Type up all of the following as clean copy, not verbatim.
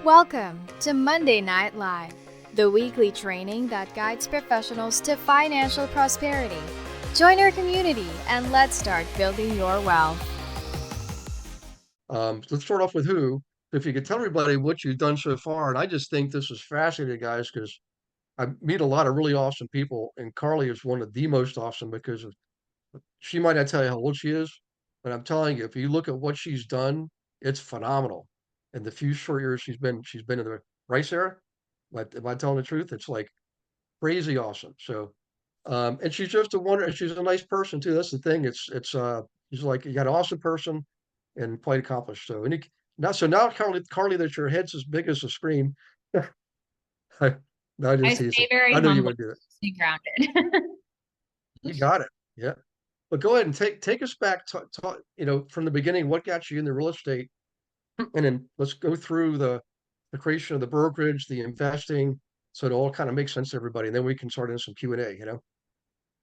Welcome to Monday Night Live, the weekly training that guides professionals to financial prosperity. Join our community and let's start building your wealth. Let's start off with who. If you could tell everybody what you've done so far, and I just think this is fascinating, guys, because I meet a lot of really awesome people, and Carly is one of the most awesome because of she might not tell you how old she is, but I'm telling you, if you look at what she's done, it's phenomenal. In the few short years she's been in the Rice era. But am I telling the truth? It's like crazy awesome. So, and she's just a wonder. She's a nice person too. That's the thing. It's she's like you got an awesome person and quite accomplished. So, now, Carly, that your head's as big as the screen. I, no, I I just teasing. stay very I know you humble, would do it. stay grounded. You got it. Yeah. But go ahead and take us back from the beginning, what got you into real estate? And then let's go through the creation of the brokerage, the investing, so it all kind of makes sense to everybody. And then we can start in some Q&A.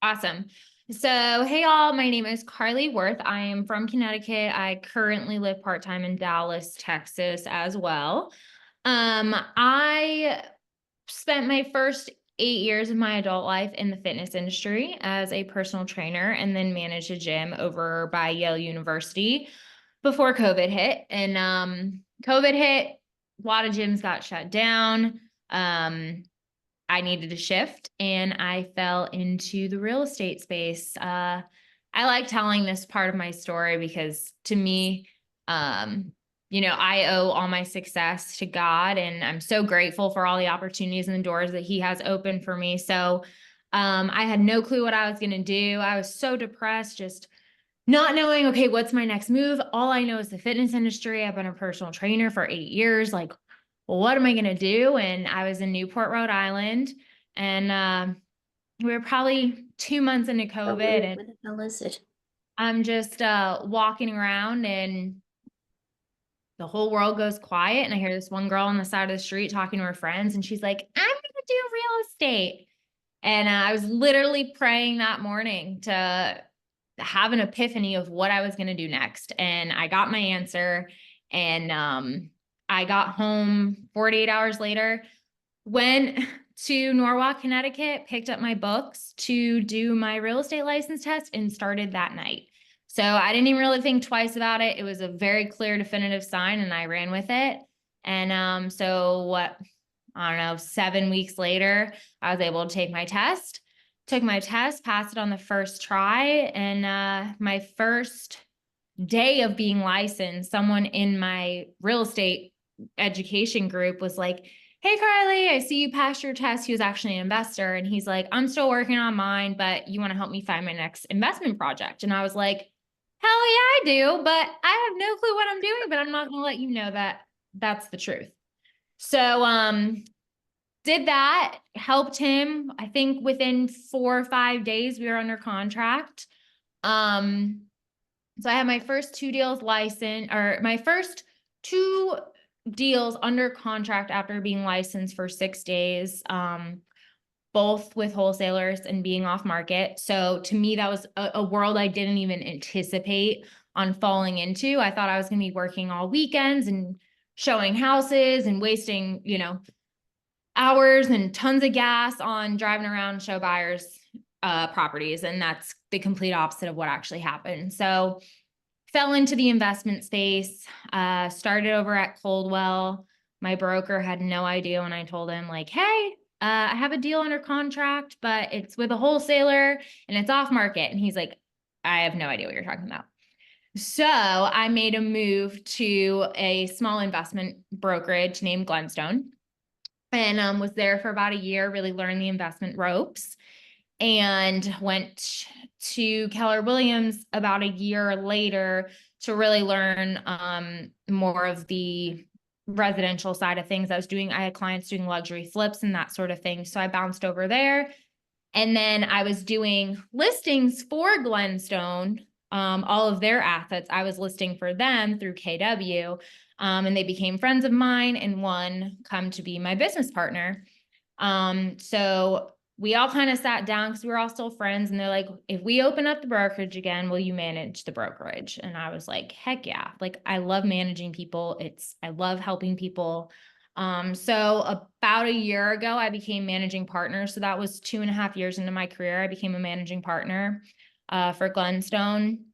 Awesome. So, hey all, my name is Carly Worth. I am from Connecticut. I currently live part-time in Dallas, Texas as well. I spent my first 8 years of my adult life in the fitness industry as a personal trainer and then managed a gym over by Yale University before COVID hit. And COVID hit, a lot of gyms got shut down. I needed a shift and I fell into the real estate space. I like telling this part of my story because to me, I owe all my success to God, and I'm so grateful for all the opportunities and the doors that He has opened for me. So I had no clue what I was going to do. I was so depressed, just not knowing, okay, what's my next move? All I know is the fitness industry. I've been a personal trainer for 8 years. Like, well, what am I going to do? And I was in Newport, Rhode Island, and we were probably 2 months into COVID, and What the hell is it? I'm just walking around and the whole world goes quiet. And I hear this one girl on the side of the street talking to her friends, and she's like, I'm going to do real estate. And I was literally praying that morning to have an epiphany of what I was going to do next. And I got my answer. And I got home 48 hours later, went to Norwalk, Connecticut, picked up my books to do my real estate license test, and started that night. So I didn't even really think twice about it. It was a very clear, definitive sign, and I ran with it. And so what, I don't know, 7 weeks later, I was able to take my test. Took my test, passed it on the first try, and my first day of being licensed, someone in my real estate education group was like, hey, Carly, I see you passed your test. He was actually an investor. And he's like, I'm still working on mine, but you want to help me find my next investment project? And I was like, hell yeah, I do. But I have no clue what I'm doing, but I'm not going to let you know that that's the truth. So, did that, helped him. I think within 4 or 5 days, we were under contract. So I had my first 2 deals licensed, or my first 2 deals under contract after being licensed for 6 days, both with wholesalers and being off market. So to me, that was a world I didn't even anticipate on falling into. I thought I was going to be working all weekends and showing houses and wasting, hours and tons of gas on driving around show buyers properties. And that's the complete opposite of what actually happened. So fell into the investment space, started over at Coldwell. My broker had no idea when I told him, like, hey, I have a deal under contract, but it's with a wholesaler and it's off market. And he's like, I have no idea what you're talking about. So I made a move to a small investment brokerage named Glenstone, and was there for about a year, really learned the investment ropes, and went to Keller Williams about a year later to really learn more of the residential side of things. I had clients doing luxury flips and that sort of thing. So I bounced over there. And then I was doing listings for Glenstone, all of their assets. I was listing for them through KW, and they became friends of mine, and one come to be my business partner. So we all kind of sat down because we were all still friends, and they're like, if we open up the brokerage again, will you manage the brokerage? And I was like, heck yeah. Like, I love managing people. I love helping people. So about a year ago, I became managing partner. So that was 2.5 years into my career. I became a managing partner for Glenstone.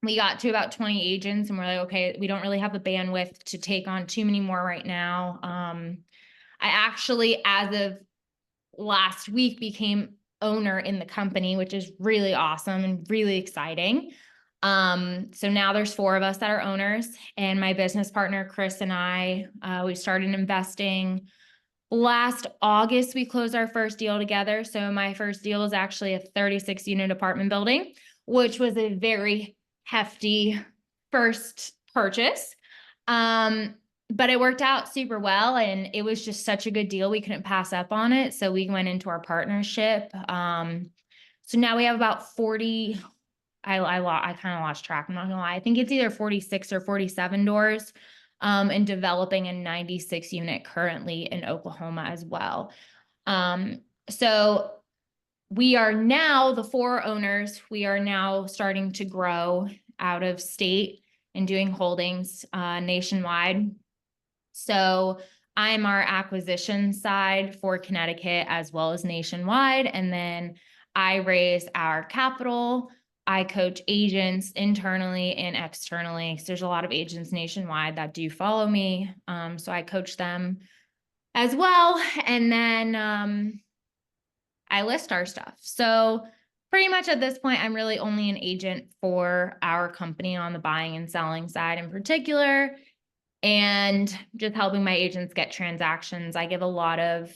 We got to about 20 agents and we're like, okay, we don't really have the bandwidth to take on too many more right now. I actually, as of last week, became owner in the company, which is really awesome and really exciting. So now there's 4 of us that are owners, and my business partner, Chris, and I, we started investing last August. We closed our first deal together. So my first deal was actually a 36 unit apartment building, which was a very hefty first purchase. But it worked out super well, and it was just such a good deal. We couldn't pass up on it. So we went into our partnership. So now we have about 40, I kind of lost track. I'm not gonna lie. I think it's either 46 or 47 doors, and developing a 96 unit currently in Oklahoma as well. So we are now, the 4 owners, we are now starting to grow out of state and doing holdings nationwide. So I'm our acquisition side for Connecticut as well as nationwide. And then I raise our capital. I coach agents internally and externally. So there's a lot of agents nationwide that do follow me. So I coach them as well. And then I list our stuff. So pretty much at this point, I'm really only an agent for our company on the buying and selling side in particular, and just helping my agents get transactions. I give a lot of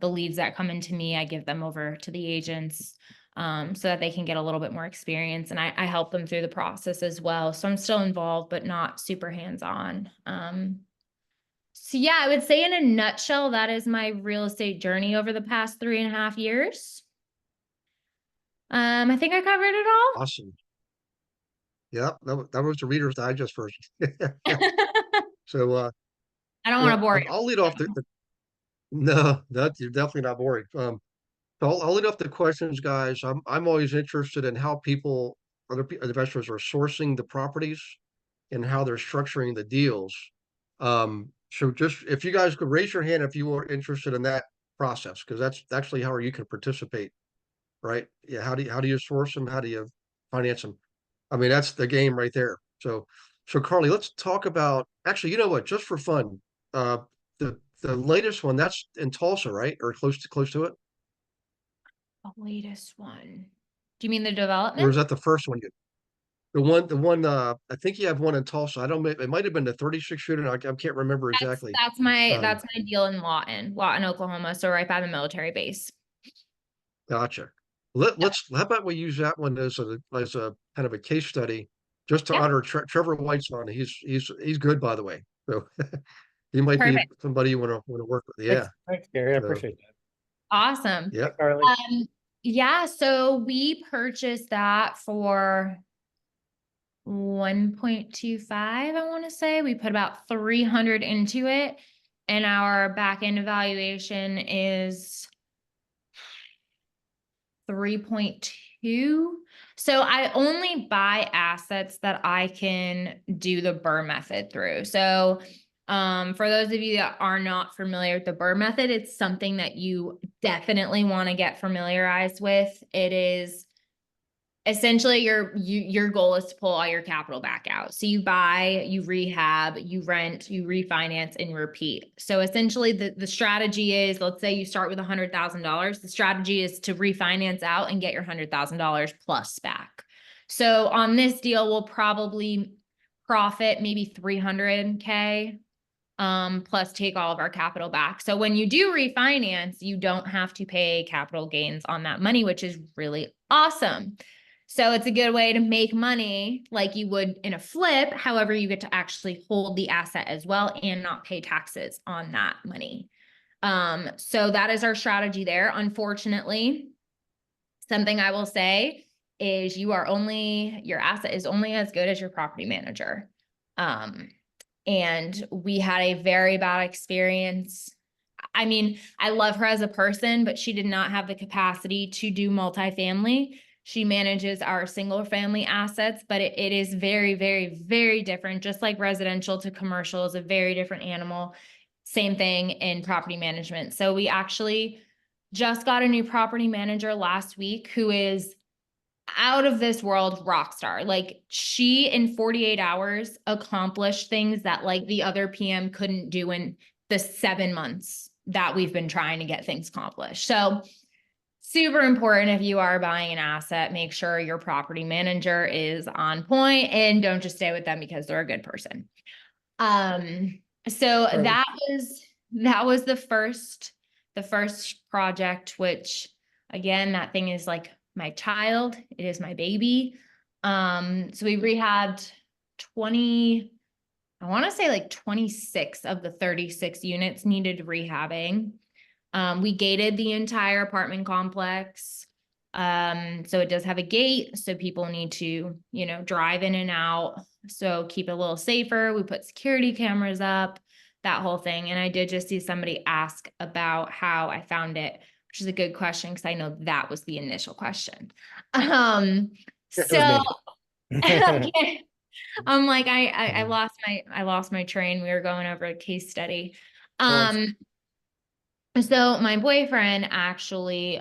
the leads that come into me, I give them over to the agents so that they can get a little bit more experience, and I help them through the process as well. So I'm still involved, but not super hands-on. So yeah, I would say in a nutshell, that is my real estate journey over the past 3.5 years. I think I covered it all. Awesome. Yep, that was the Reader's Digest version. So, I don't want to bore you. I'll lead off no, you're definitely not boring. So I'll lead off the questions, guys. I'm always interested in how other investors are sourcing the properties and how they're structuring the deals. So just if you guys could raise your hand if you are interested in that process, because that's actually how you can participate, right? Yeah, how do you source them? How do you finance them? I mean, that's the game right there. So Carly, let's talk about, actually, you know what, just for fun, uh, the latest one that's in Tulsa, right? Or close to it? The latest one. Do you mean the Or development? is that the first one? I think you have one in Tulsa. I don't, it might have been the 36 unit. I can't remember exactly. That's my deal in Lawton, Oklahoma. So right by the military base. Gotcha. How about we use that one as a kind of a case study, just to Yeah. honor Trevor White's on. He's good, by the way. So he might be Perfect. somebody you want to work with. Yeah. Thanks, Gary. I So, appreciate that. Awesome. yeah. Carly. Yeah, so we purchased that for 1.25, I want to say. We put about 300 into it, and our back end evaluation is 3.2. So I only buy assets that I can do the BRRRR method through. So for those of you that are not familiar with the BRRRR method, it's something that you definitely want to get familiarized with. It is essentially your goal is to pull all your capital back out. So you buy, you rehab, you rent, you refinance, and repeat. So essentially the strategy is, let's say you start with $100,000. The strategy is to refinance out and get your $100,000 plus back. So on this deal, we'll probably profit maybe $300K plus take all of our capital back. So when you do refinance, you don't have to pay capital gains on that money, which is really awesome. So it's a good way to make money like you would in a flip. However, you get to actually hold the asset as well and not pay taxes on that money. So that is our strategy there. Unfortunately, something I will say is your asset is only as good as your property manager. And we had a very bad experience. I mean, I love her as a person, but she did not have the capacity to do multifamily. She manages our single family assets, but it is very, very, very different. Just like residential to commercial is a very different animal. Same thing in property management. So we actually just got a new property manager last week who is out of this world rock star. Like she in 48 hours accomplished things that like the other PM couldn't do in the 7 months that we've been trying to get things accomplished. So super important if you are buying an asset, make sure your property manager is on point and don't just stay with them because they're a good person. So Right. that was the first project, which again, that thing is like my child, it is my baby. So we rehabbed 20, I want to say like 26 of the 36 units needed rehabbing. We gated the entire apartment complex. So it does have a gate, so people need to, you know, drive in and out. So keep it a little safer. We put security cameras up, that whole thing. And I did just see somebody ask about how I found it, which is a good question because I know that was the initial question. So okay. I'm like, I lost my train. We were going over a case study. So my boyfriend actually,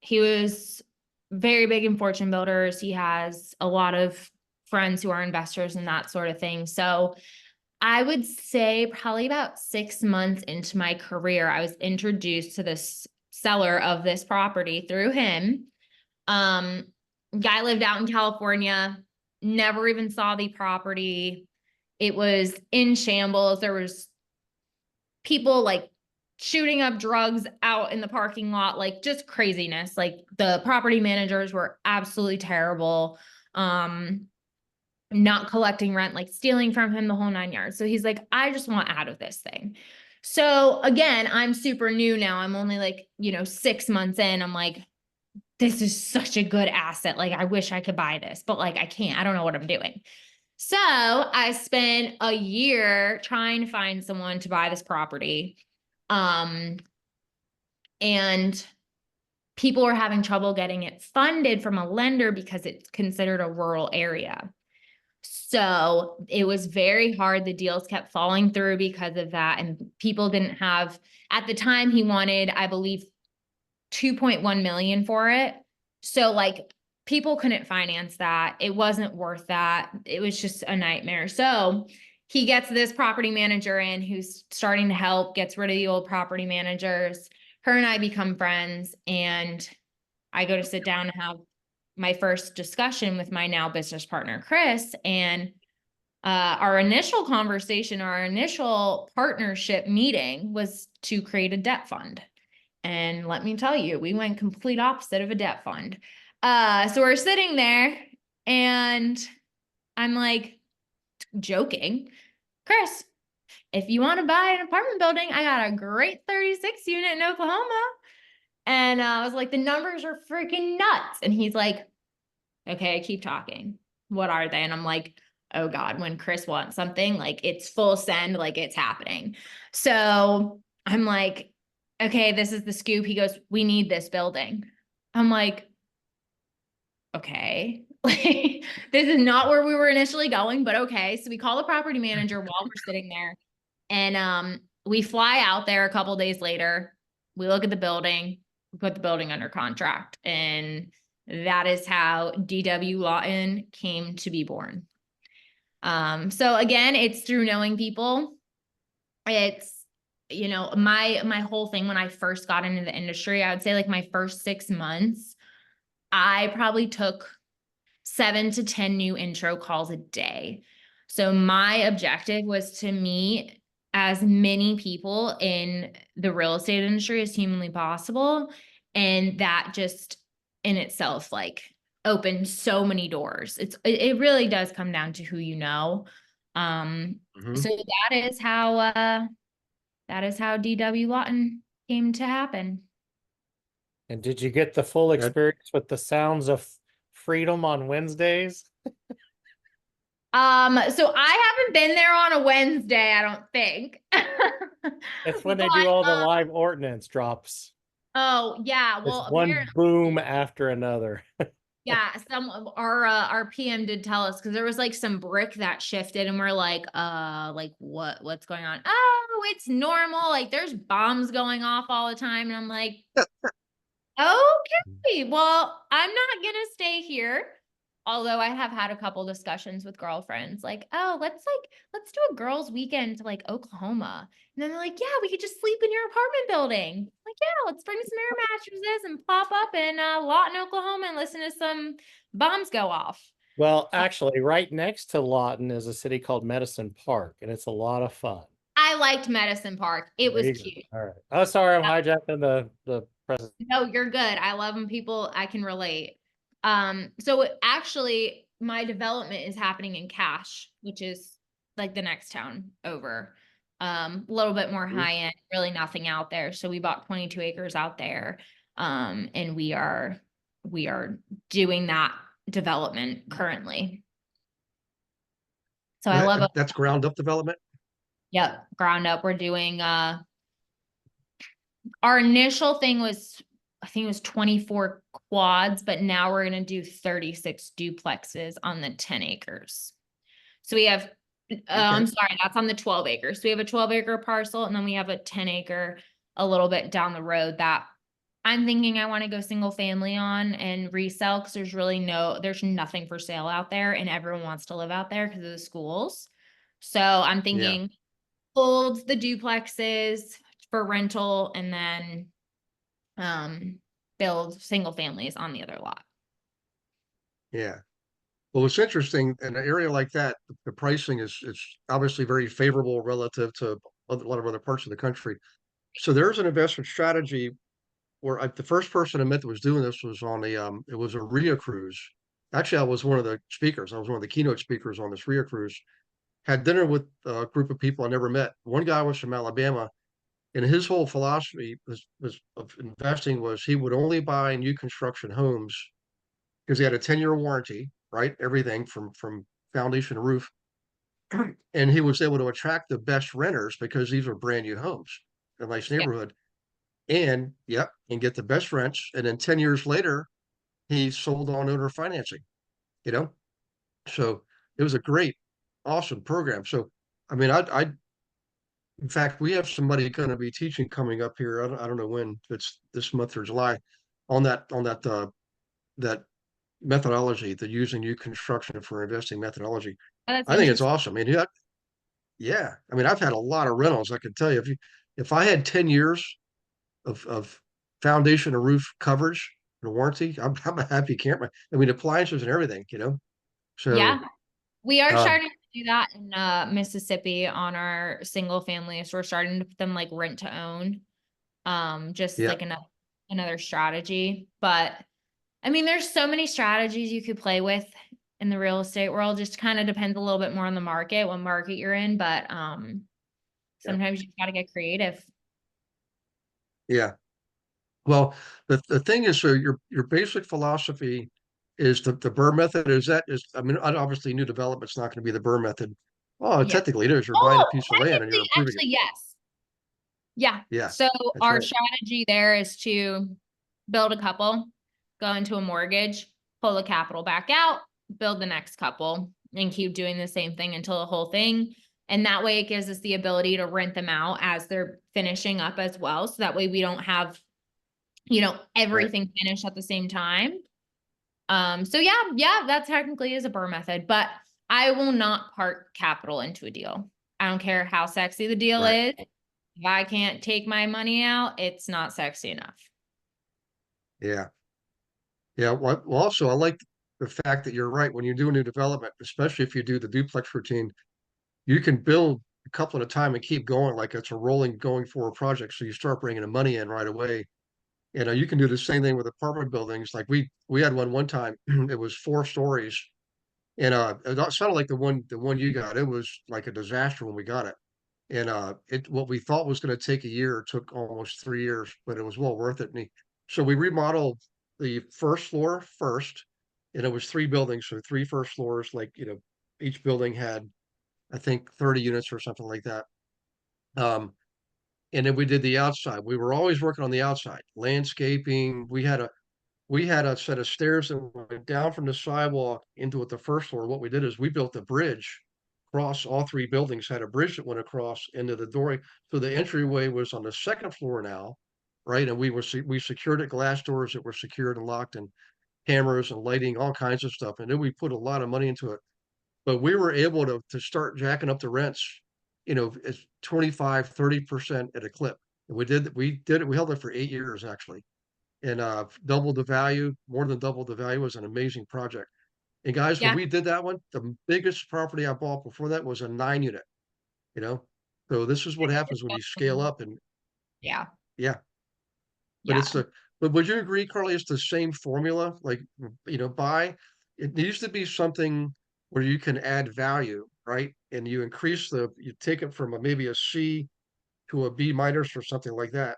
he was very big in fortune builders. He has a lot of friends who are investors and that sort of thing. So I would say probably about 6 months into my career, I was introduced to this seller of this property through him. Guy lived out in California, never even saw the property. It was in shambles. There was people like shooting up drugs out in the parking lot, like just craziness. Like the property managers were absolutely terrible. Not collecting rent, like stealing from him, the whole 9 yards. So he's like, I just want out of this thing. So again, I'm super new now. I'm only like, 6 months in. I'm like, this is such a good asset. Like, I wish I could buy this, but like, I can't. I don't know what I'm doing. So I spent a year trying to find someone to buy this property. And people were having trouble getting it funded from a lender because it's considered a rural area. So it was very hard. The deals kept falling through because of that. And people didn't have, at the time he wanted, I believe, 2.1 million for it. So like people couldn't finance that. It wasn't worth that. It was just a nightmare. So he gets this property manager in who's starting to help, gets rid of the old property managers. Her and I become friends, and I go to sit down and have my first discussion with my now business partner, Chris. And our initial conversation, our initial partnership meeting was to create a debt fund. And let me tell you, we went complete opposite of a debt fund. So we're sitting there and I'm like joking, Chris, if you want to buy an apartment building, I got a great 36 unit in Oklahoma. And I was like, the numbers are freaking nuts. And he's like, okay, keep talking. What are they? And I'm like, oh God, when Chris wants something, like it's full send, like it's happening. So I'm like, okay, this is the scoop. He goes, we need this building. I'm like, okay, this is not where we were initially going, but okay. So we call the property manager while we're sitting there, and we fly out there a couple days later. We look at the building, we put the building under contract, and that is how DW Lawton came to be born. So again, it's through knowing people. It's, my whole thing when I first got into the industry, I would say like my first 6 months, I probably took 7 to 10 new intro calls a day. So my objective was to meet as many people in the real estate industry as humanly possible. And that just in itself, like, opened so many doors. It really does come down to who you know. So that is how DW Lawton came to happen. And did you get the full experience with the sounds of freedom on Wednesdays? So I haven't been there on a Wednesday, I don't think. That's when they do all the live ordinance drops. Oh yeah, well, it's one boom after another. Yeah, some of our PM did tell us, because there was like some brick that shifted and we're like what's going on? Oh, it's normal. Like there's bombs going off all the time. And I'm like, okay, well, I'm not gonna stay here. Although I have had a couple discussions with girlfriends, like, oh, let's do a girls' weekend to like Oklahoma. And then they're like, yeah, we could just sleep in your apartment building. Like, yeah, let's bring some air mattresses and plop up in Lawton, Oklahoma, and listen to some bombs go off. Well, actually, right next to Lawton is a city called Medicine Park, and it's a lot of fun. I liked Medicine Park. It There was you go. cute. All right. Oh, sorry, I'm hijacking the present. No, you're good. I love when people I can relate. So actually my development is happening in Cache, which is like the next town over. A little bit more high end, really nothing out there. So we bought 22 acres out there. And we are doing that development currently. So I love it. That's ground up development. Yep, ground up. We're doing our initial thing was, I think it was 24 quads, but now we're going to do 36 duplexes on the 10 acres. So we have, I'm sorry, that's on the 12 acres. So we have a 12-acre parcel, and then we have a 10-acre a little bit down the road that I'm thinking I want to go single family on and resell, because there's nothing for sale out there, and everyone wants to live out there because of the schools. So I'm thinking hold the duplexes for rental, and then build single families on the other lot. Yeah. Well, it's interesting in an area like that, the pricing is obviously very favorable relative to a lot of other parts of the country. So there's an investment strategy where the first person I met that was doing this was on it was a RIA cruise. Actually, I was one of the speakers. I was one of the keynote speakers on this RIA cruise. Had dinner with a group of people I never met. One guy was from Alabama, and his whole philosophy was of investing was he would only buy new construction homes because he had a 10-year warranty, right? Everything from foundation to roof. And he was able to attract the best renters because these are brand new homes in a nice neighborhood. And and get the best rents. And then 10 years later, he sold on owner financing, you know? So it was a great, awesome program. So, I mean, in fact, we have somebody going to be teaching coming up here. I don't know when, it's this month or July, on that methodology, the using new construction for investing methodology. Oh, that's I think it's interesting. awesome. I mean, yeah. I mean, I've had a lot of rentals. I can tell you, if I had 10 years of foundation or roof coverage and warranty, I'm a happy camper. I mean, appliances and everything, you know? Yeah, So, we are um, starting to do that in Mississippi on our single families. We're starting to put them like rent to own. Just yeah, like another strategy. But I mean, there's so many strategies you could play with in the real estate world. Just kind of depends a little bit more on the market, what market you're in. But sometimes you gotta get creative. yeah. Well, the thing is, so your basic philosophy is the Burr method. I mean, obviously new development's not going to be the Burr method. Oh, Yeah. technically it is. You're buying a Oh, piece of land and you're improving it. actually, yes. Yeah. Yeah, So that's our right. strategy there is to build a couple, go into a mortgage, pull the capital back out, build the next couple, and keep doing the same thing until the whole thing. And that way it gives us the ability to rent them out as they're finishing up as well. So that way we don't have, everything finished at the same time. So yeah, that technically is a Burr method, but I will not park capital into a deal. I don't care how sexy the deal Right. is. If I can't take my money out, it's not sexy enough. Yeah. Yeah. Well, also, I like the fact that you're right. When you do a new development, especially if you do the duplex routine, you can build a couple at a time and keep going like it's a rolling going forward project. So you start bringing the money in right away. You know, you can do the same thing with apartment buildings. Like we had one time, it was 4 stories, and it sounded like the one you got. It was like a disaster when we got it. And what we thought was going to take a year took almost 3 years, but it was well worth it. So we remodeled the first floor first, and it was 3 buildings, so 3 first floors. Like, each building had, I think, 30 units or something like that. And then we did the outside. We were always working on the outside, landscaping. We had we had a set of stairs that went down from the sidewalk into the first floor. What we did is we built a bridge across all three buildings, had a bridge that went across into the doorway. So the entryway was on the second floor now, right? And we secured it, glass doors that were secured and locked, and cameras and lighting, all kinds of stuff. And then we put a lot of money into it. But we were able to start jacking up the rents, as 25, 30% at a clip. And we did it, we held it for 8 years actually. And doubled the value, more than doubled the value. It was an amazing project. And guys, when Yeah. we did that one, the biggest property I bought before that was a 9 unit, you know? So this is what happens when you scale up, and Yeah. yeah, but Yeah. but would you agree, Carly, it's the same formula? Like, it needs to be something where you can add value, right? And you you take it from maybe a C to a B minus or something like that.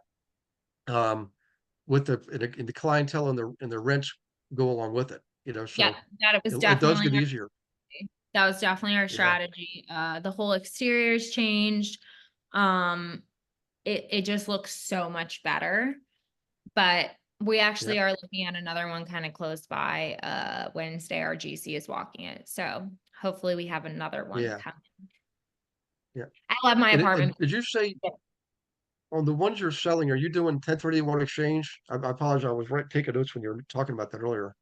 With and the clientele and the rents go along with it, Yeah. so That was it does definitely get easier. That was definitely our Yeah, strategy. The whole exterior's changed. Um, it just looks so much better. But we yeah, actually are looking at another one kind of close by. Wednesday, our GC is walking it. So hopefully we have another one yeah, coming. yeah. I love my And apartment. did you say on the ones you're selling, are you doing 1031 exchange? I apologize, I was taking notes when you were talking about that earlier.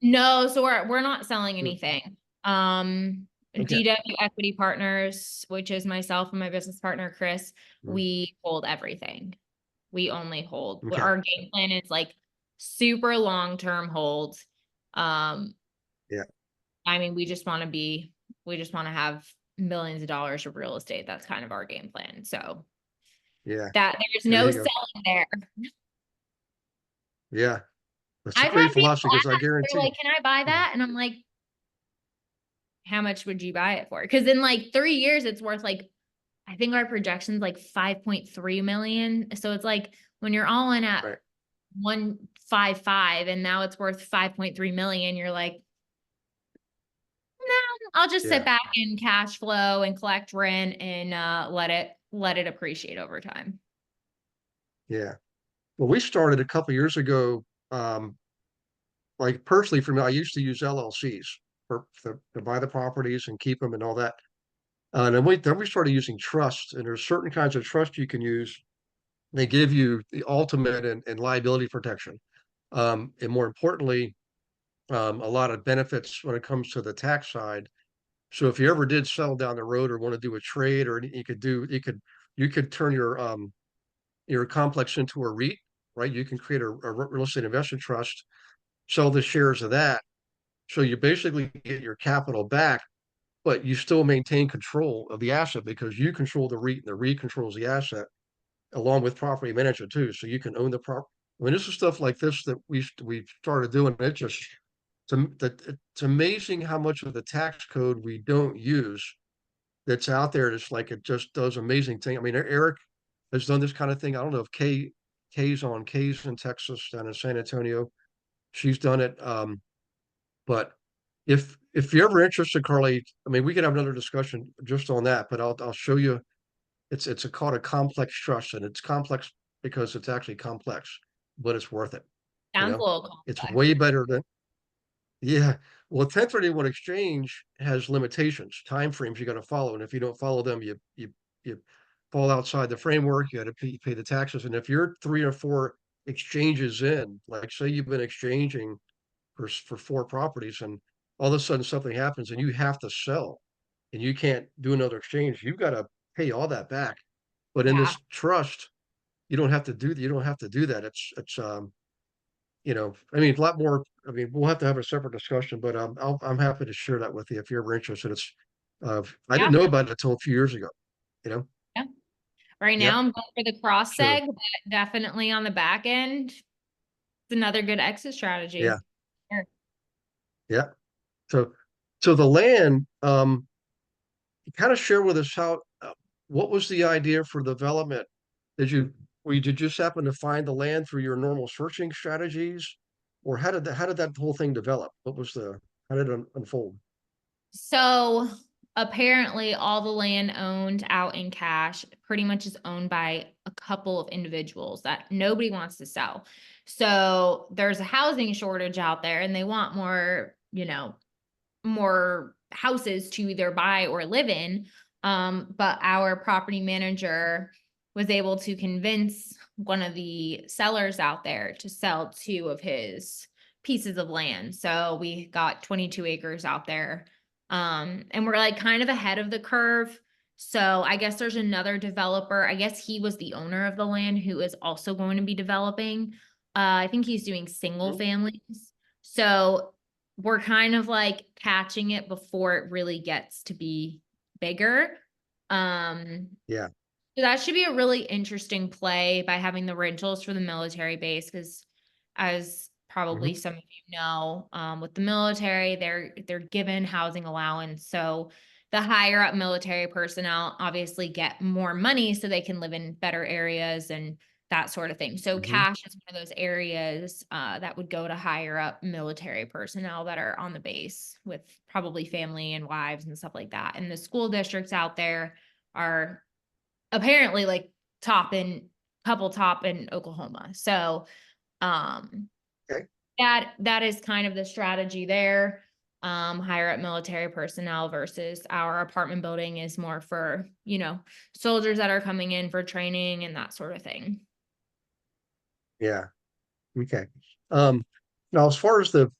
No, so we're not selling Mm, anything. okay. DW Equity Partners, which is myself and my business partner Chris, Mm, we hold everything. We only hold. okay. Our game plan is like super long-term hold. Um, Yeah, I mean, we just want to have millions of dollars of real estate. That's kind of our game plan. So yeah. that there's There no you go. selling there. Yeah. That's a I've great had people philosophy because I ask, they're guarantee. like, can I buy Mm, that? And I'm like, how much would you buy it for? Because in like 3 years, it's worth like, I think our projection's like 5.3 million. So it's like when you're all in at right. 155 and now it's worth 5.3 million, you're like, no, I'll just sit Yeah. back and cash flow and collect rent and let it appreciate over time. Yeah. Well, we started a couple years ago. Like personally for me, I used to use LLCs to buy the properties and keep them and all that. And then we started using trusts, and there's certain kinds of trust you can use. They give you the ultimate and liability protection. And more importantly, a lot of benefits when it comes to the tax side. So if you ever did sell down the road or want to do a trade, or you could turn your complex into a REIT, right? You can create a real estate investment trust, sell the shares of that. So you basically get your capital back, but you still maintain control of the asset because you control the REIT and the REIT controls the asset along with property management too. So you can own the property. I mean, this is stuff like this that we started doing. It's amazing how much of the tax code we don't use that's out there. It's like it just does amazing thing. I mean, Eric has done this kind of thing. I don't know if K's in Texas, down in San Antonio. She's done it. But if you're ever interested, Carly, I mean, we could have another discussion just on that. But I'll show you. It's called a complex trust, and it's complex because it's actually complex, but it's worth it. You Sounds a know, little it's complex. way better than yeah. Well, 1031 exchange has limitations, time frames you got to follow, and if you don't follow them, you fall outside the framework. You got to pay the taxes, and if you're 3 or 4 exchanges in, like say you've been exchanging for 4 properties, and all of a sudden something happens and you have to sell, and you can't do another exchange, you've got to pay all that back. But in Yeah. this trust, you don't have to do that. I mean, a lot more. I mean, we'll have to have a separate discussion, but I'm happy to share that with you if you're ever interested. I Yeah. didn't know about it until a few years ago. You know. Yeah. Right now Yep. I'm going for the cross So seg, but definitely on the back end, it's another good exit yeah, strategy. Sure. yeah. So the land, kind of share with us what was the idea for development? Did you did you just happen to find the land through your normal searching strategies, or how did that whole thing develop? How did it unfold? So apparently all the land owned out in cash pretty much is owned by a couple of individuals that nobody wants to sell. So there's a housing shortage out there and they want more, more houses to either buy or live in. But our property manager was able to convince one of the sellers out there to sell 2 of his pieces of land. So we got 22 acres out there. And we're like kind of ahead of the curve. So I guess there's another developer. I guess he was the owner of the land who is also going to be developing. I think he's doing single families. So we're kind of like catching it before it really gets to be bigger. Yeah. So that should be a really interesting play by having the rentals for the military base, because as probably some of you know, with the military, they're given housing allowance. So the higher up military personnel obviously get more money so they can live in better areas and that sort of thing. So cash is one of those areas that would go to higher up military personnel that are on the base with probably family and wives and stuff like that. And the school districts out there are apparently like top in Oklahoma. So Okay. that is kind of the strategy there. Higher up military personnel versus our apartment building is more for, soldiers that are coming in for training and that sort of thing. Yeah. Okay. Now as far as the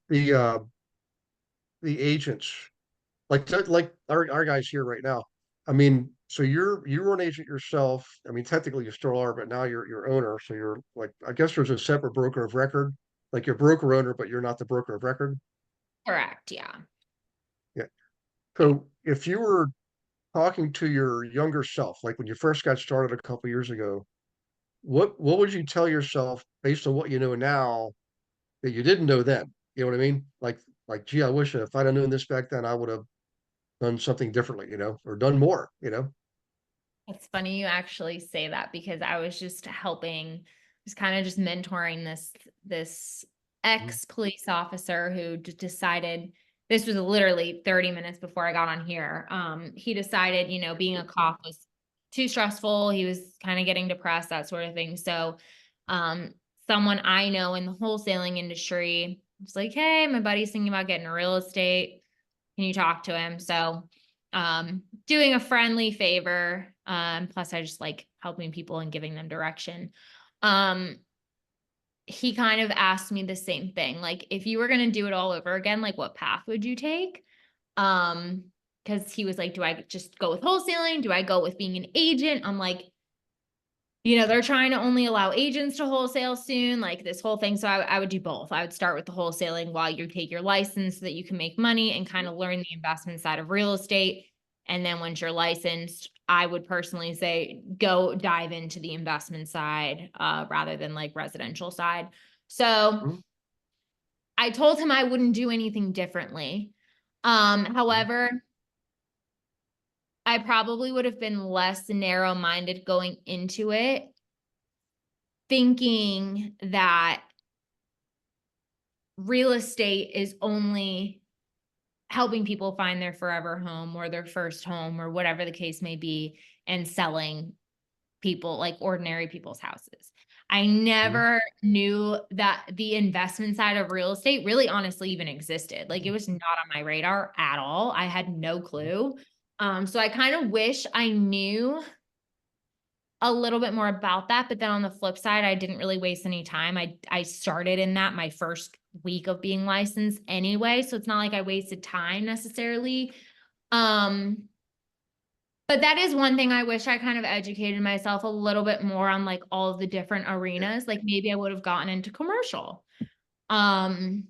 agents, like our guys here right now, I mean, so you were an agent yourself. I mean, technically you still are, but now you're owner. So you're like, I guess there's a separate broker of record, like you're broker owner, but you're not the broker of record. Correct. Yeah. Yeah. So if you were talking to your younger self, like when you first got started a couple years ago, what would you tell yourself based on what you know now that you didn't know then? You know what I mean? Gee, I wish if I'd have known this back then, I would have done something differently, or done more, It's funny you actually say that, because I was just kind of just mentoring this ex-police officer who just decided, this was literally 30 minutes before I got on here. He decided, being a cop was too stressful. He was kind of getting depressed, that sort of thing. So, someone I know in the wholesaling industry was like, hey, my buddy's thinking about getting a real estate. Can you talk to him? So, doing a friendly favor. Plus I just like helping people and giving them direction. He kind of asked me the same thing. Like, if you were going to do it all over again, like what path would you take? Cause he was like, do I just go with wholesaling? Do I go with being an agent? I'm like, they're trying to only allow agents to wholesale soon, like this whole thing. So I would do both. I would start with the wholesaling while you take your license so that you can make money and kind of learn the investment side of real estate. And then once you're licensed, I would personally say, go dive into the investment side, rather than like residential side. So I told him I wouldn't do anything differently. However, I probably would have been less narrow-minded going into it, thinking that real estate is only helping people find their forever home or their first home or whatever the case may be, and selling people, like ordinary people's houses. I never knew that the investment side of real estate really honestly even existed. Like, it was not on my radar at all. I had no clue. So I kind of wish I knew a little bit more about that, but then on the flip side, I didn't really waste any time. I started in that my first week of being licensed anyway, so it's not like I wasted time necessarily. But that is one thing I wish I kind of educated myself a little bit more on, like all of the different arenas. Like maybe I would have gotten into commercial. So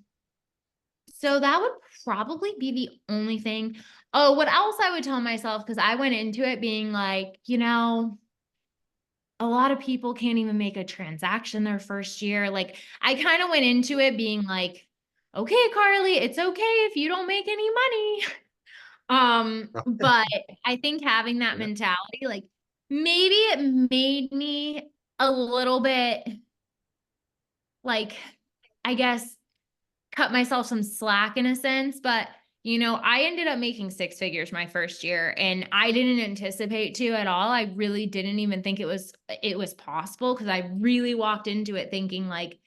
that would probably be the only thing. Oh, what else I would tell myself, because I went into it being like, a lot of people can't even make a transaction their first year. Like, I kind of went into it being like, okay, Carly, it's okay if you don't make any money. But I think having that mentality, like maybe it made me a little bit, like, I guess, cut myself some slack in a sense, but You know, I ended up making 6 figures my first year, and I didn't anticipate to at all. I really didn't even think it was possible, because I really walked into it thinking like,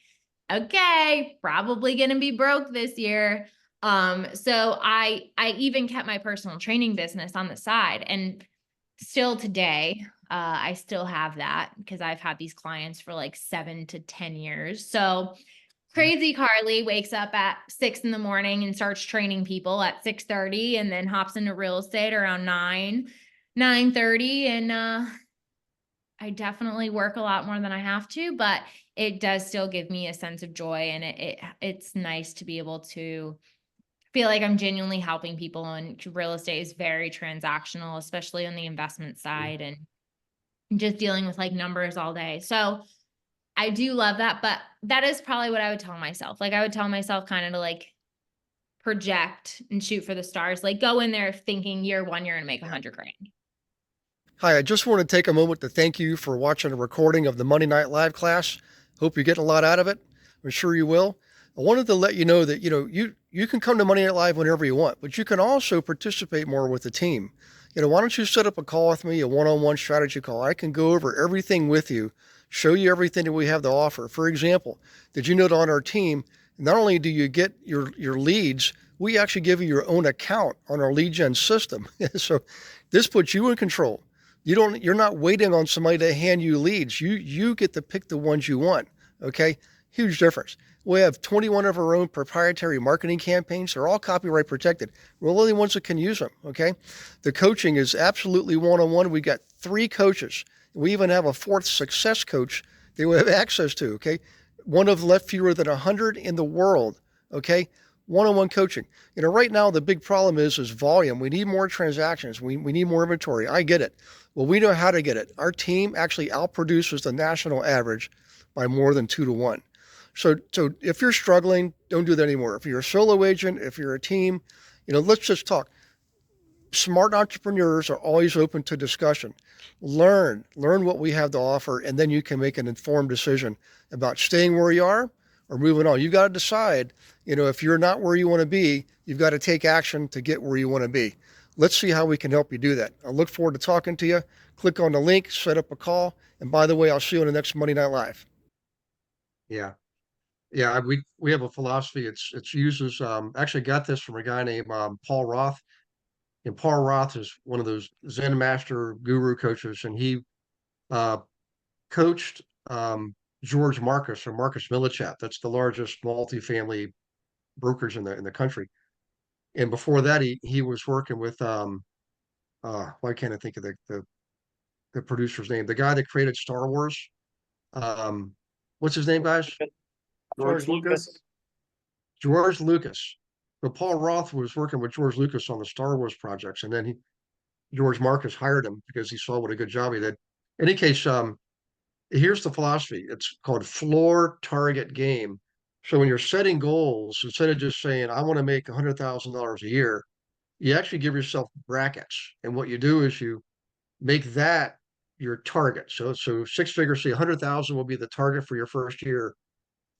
okay, probably going to be broke this year. So I even kept my personal training business on the side, and still today, I still have that because I've had these clients for like 7 to 10 years. So crazy Carly wakes up at 6 in the morning and starts training people at 6:30, and then hops into real estate around 9:30. And I definitely work a lot more than I have to, but it does still give me a sense of joy, and it's nice to be able to feel like I'm genuinely helping people. And real estate is very transactional, especially on the investment side, and just dealing with like numbers all day. So I do love that, but that is probably what I would tell myself. Like, I would tell myself kind of to like project and shoot for the stars. Like, go in there thinking year one, you're gonna make 100 grand. Hi, I just want to take a moment to thank you for watching a recording of the Monday Night Live class. Hope you're getting a lot out of it. I'm sure you will. I wanted to let you know that, you can come to Monday Night Live whenever you want, but you can also participate more with the team. Why don't you set up a call with me, a one-on-one strategy call? I can go over everything with you, show you everything that we have to offer. For example, did you know that on our team, not only do you get your leads, we actually give you your own account on our lead gen system. So this puts you in control. You're not waiting on somebody to hand you leads. You get to pick the ones you want. Okay. Huge difference. We have 21 of our own proprietary marketing campaigns. They're all copyright protected. We're the only ones that can use them. Okay. The coaching is absolutely one-on-one. We got 3 coaches. We even have a 4th success coach that we have access to. Okay. One of left fewer than 100 in the world. Okay. One-on-one coaching. Right now the big problem is volume. We need more transactions. We need more inventory. I get it. Well, we know how to get it. Our team actually outproduces the national average by more than 2 to 1. So if you're struggling, don't do that anymore. If you're a solo agent, if you're a team, let's just talk. Smart entrepreneurs are always open to discussion. Learn what we have to offer, and then you can make an informed decision about staying where you are or moving on. You've got to decide, if you're not where you want to be, you've got to take action to get where you want to be. Let's see how we can help you do that. I look forward to talking to you. Click on the link, set up a call. And by the way, I'll see you on the next Monday Night Live. Yeah. Yeah. We have a philosophy. It's uses, actually got this from a guy named Paul Roth. And Paul Roth is one of those Zen master guru coaches. And he coached George Marcus or Marcus Millichap. That's the largest multifamily brokerage in the country. And before that, he was working with why can't I think of the producer's name? The guy that created Star Wars. What's his name, guys? George Lucas. George Lucas. But Paul Roth was working with George Lucas on the Star Wars projects, and then George Marcus hired him because he saw what a good job he did. In any case, here's the philosophy. It's called floor target game. So when you're setting goals, instead of just saying, I want to make $100,000 a year, you actually give yourself brackets. And what you do is you make that your target. So 6 figures, say 100,000 will be the target for your first year.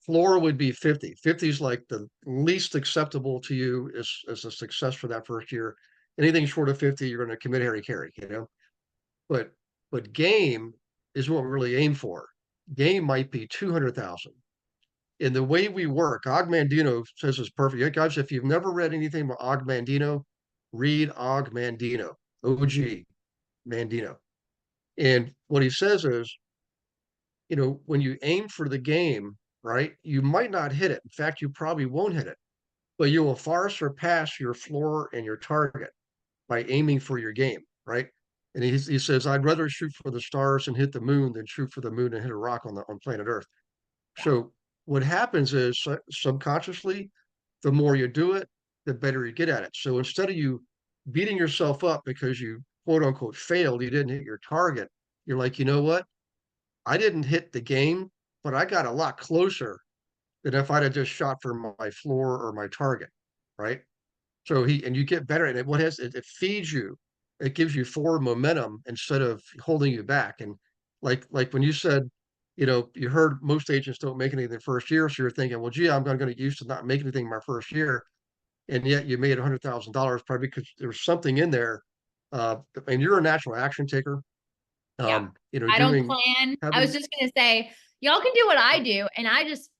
Floor would be 50. 50 is like the least acceptable to you as a success for that first year. Anything short of 50, you're going to commit Harry Carey, But game is what we really aim for. Game might be 200,000. In the way we work, Og Mandino says it's perfect. Guys, if you've never read anything about Og Mandino, read Og Mandino, OG Mandino. And what he says is, when you aim for the game, right, you might not hit it. In fact, you probably won't hit it, but you will far surpass your floor and your target by aiming for your game, right? And he says, I'd rather shoot for the stars and hit the moon than shoot for the moon and hit a rock on planet Earth. So what happens is subconsciously, the more you do it, the better you get at it. So instead of you beating yourself up because you quote unquote failed, you didn't hit your target, you're like, you know what? I didn't hit the game, but I got a lot closer than if I'd have just shot for my floor or my target, right? So you get better at it. It feeds you, it gives you forward momentum instead of holding you back. And like when you said, you heard most agents don't make anything the first year, so you're thinking, well, gee, I'm going to get used to not making anything my first year. and yet you made $100,000 probably because there was something in there. And you're a natural action taker. Yeah. You know, I don't plan. I was having, just gonna say, y'all can do what I do, and I just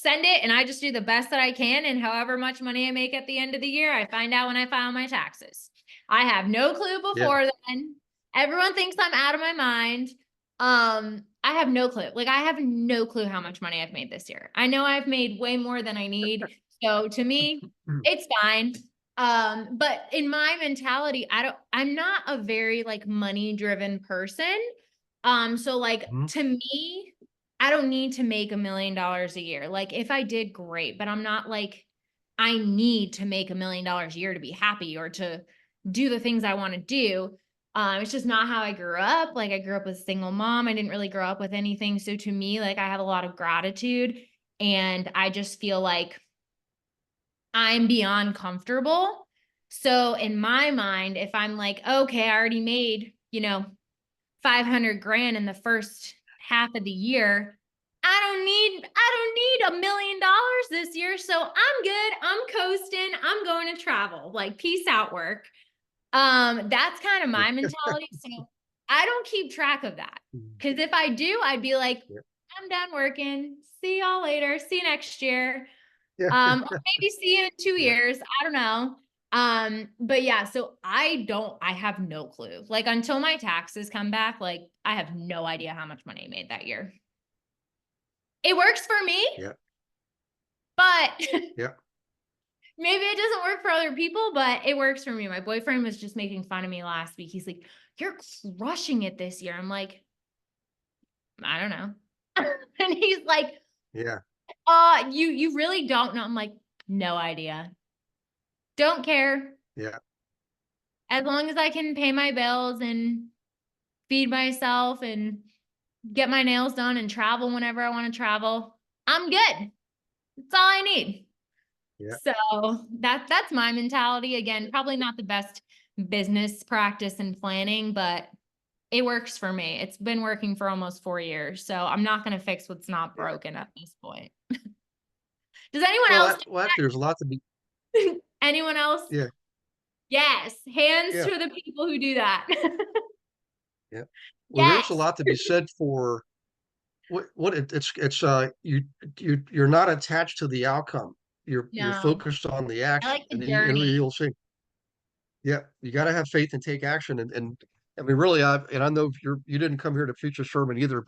send it and I just do the best that I can. And however much money I make at the end of the year, I find out when I file my taxes. I have no clue yeah, before then. Everyone thinks I'm out of my mind. I have no clue. Like I have no clue how much money I've made this year. I know I've made way more than I need. So to me, it's fine. But in my mentality, I'm not a very like money driven person. So like Mhm. to me, I don't need to make $1 million a year. Like if I did, great, but I'm not like, I need to make $1 million a year to be happy or to do the things I want to do. It's just not how I grew up. Like I grew up with a single mom. I didn't really grow up with anything. So to me, like I have a lot of gratitude and I just feel like I'm beyond comfortable. So in my mind, if I'm like, okay, I already made, 500 grand in the first half of the year, I don't need $1 million this year. So I'm good. I'm coasting. I'm going to travel. Like peace out, work. That's kind of my mentality. So I don't keep track of that. Cause if I do, I'd be like, yeah, I'm done working. See y'all later. See you next year. yeah, Or maybe see you in 2 yeah, years. I don't know. But yeah, so I have no clue. Like until my taxes come back, like I have no idea how much money I made that year. It works for me, yeah, but yeah. maybe it doesn't work for other people, but it works for me. My boyfriend was just making fun of me last week. He's like, "You're crushing it this year." I'm like, I don't know. And he's like, Yeah. you really don't know. I'm like, no idea. Don't care. Yeah. As long as I can pay my bills and feed myself and get my nails done and travel whenever I want to travel, I'm good. That's all I need. Yeah. So that's my mentality. Again, probably not the best business practice and planning, but it works for me. It's been working for almost 4 years. So I'm not going to fix what's not Yeah. broken at this point. Does anyone else Well, actually, there's a lot to be. do anyone else? Yeah. Yes. Hands Yeah. to the people who do that. Yeah. Well, there's a Yes. lot to be said for you're not attached to the outcome. You're No, focused on the I action, like the and journey. you'll see. Yeah, you got to have faith and take action. And I mean, really, I know you didn't come here to preach a sermon either,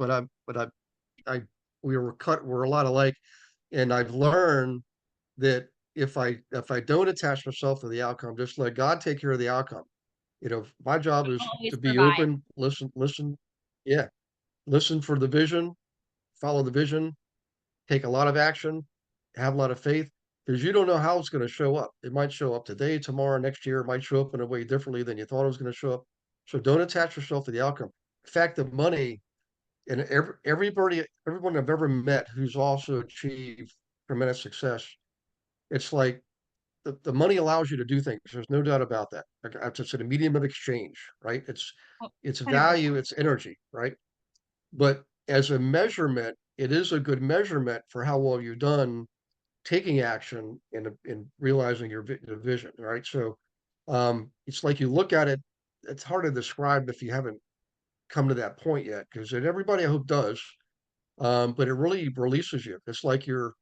I we're a lot alike, and I've learned that if I don't attach myself to the outcome, just let God take care of the outcome. You know, my job is Always to be provide. open, listen, yeah, listen for the vision, follow the vision, take a lot of action, have a lot of faith, because you don't know how it's going to show up. It might show up today, tomorrow, next year. It might show up in a way differently than you thought it was going to show up. So don't attach yourself to the outcome. In fact, the money and everyone I've ever met who's also achieved tremendous success, it's like the money allows you to do things. There's no doubt about that. Like I've just said, a medium of exchange, right? Oh, It's 100%. value, it's energy, right? But as a measurement, it is a good measurement for how well you've done taking action and realizing your vision, right? So it's like you look at it, it's hard to describe if you haven't come to that point yet, because everybody I hope does. But it really releases you. It's like your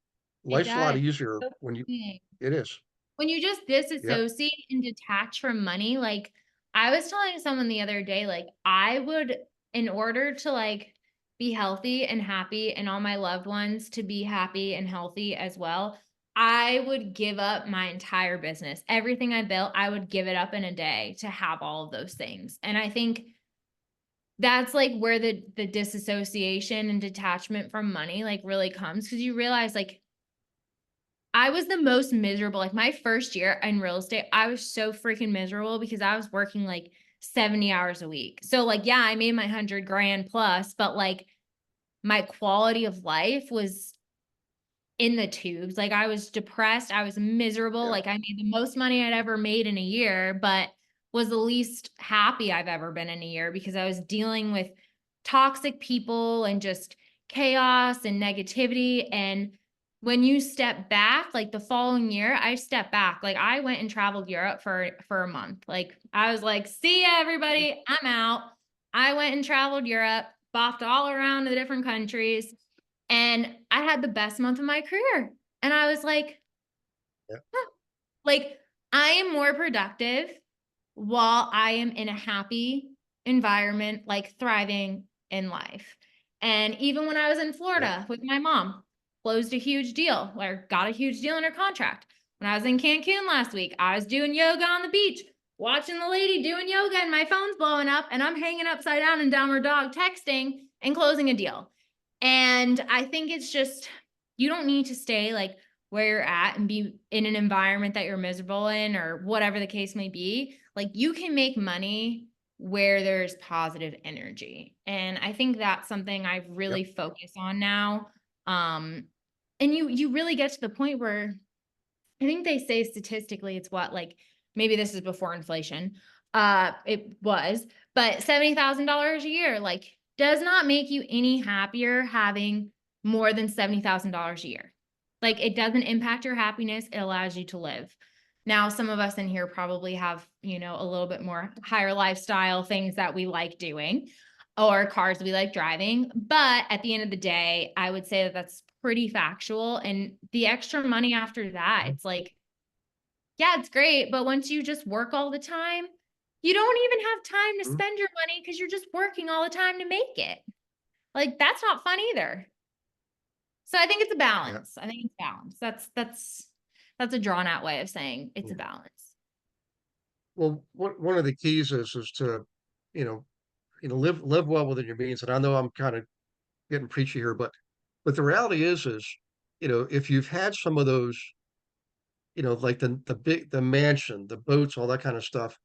It life's a lot does. easier So when you, freeing. it is. When you just Yeah. disassociate and detach from money, like I was telling someone the other day, like I would, in order to like be healthy and happy and all my loved ones to be happy and healthy as well, I would give up my entire business. Everything I built, I would give it up in a day to have all of those things. And I think that's like where the disassociation and detachment from money like really comes, because you realize like I was the most miserable. Like my first year in real estate, I was so freaking miserable because I was working like 70 hours a week. So like, yeah, I made my 100 grand plus, but like my quality of life was in the tubes. Like I was depressed. I was miserable. Yeah. Like I made the most money I'd ever made in a year, but was the least happy I've ever been in a year because I was dealing with toxic people and just chaos and negativity. And when you step back, like the following year, I stepped back. Like I went and traveled Europe for a month. Like I was like, see ya, everybody, I'm out. I went and traveled Europe, bopped all around the different countries, and I had the best month of my career. And I was like, Yeah. huh. Like I am more productive while I am in a happy environment, like thriving in life. And even when I was in Florida with my mom, closed a huge deal or got a huge deal in her contract. When I was in Cancun last week, I was doing yoga on the beach, watching the lady doing yoga, and my phone's blowing up, and I'm hanging upside down in downward dog texting and closing a deal. And I think it's just, you don't need to stay like where you're at and be in an environment that you're miserable in or whatever the case may be. Like you can make money where there's positive energy. And I think that's something I've really focused on now. And you really get to the point where I think they say statistically it's what, like maybe this is before inflation. It was, but $70,000 a year, like does not make you any happier having more than $70,000 a year. Like it doesn't impact your happiness. It allows you to live. Now, some of us in here probably have, you know, a little bit more higher lifestyle things that we like doing or cars we like driving. But at the end of the day, I would say that that's pretty factual. And the extra money after that, it's like, yeah, it's great. But once you just work all the time, you don't even have time to spend your money because you're just working all the time to make it. Like that's not fun either. So I think it's a balance. I think it's balance. That's a drawn out way of saying it's a balance. Well, one of the keys is to, you know, live well within your means. And I know I'm kind of getting preachy here, but the reality is, if you've had some of those, like the mansion, the boats, all that kind of stuff,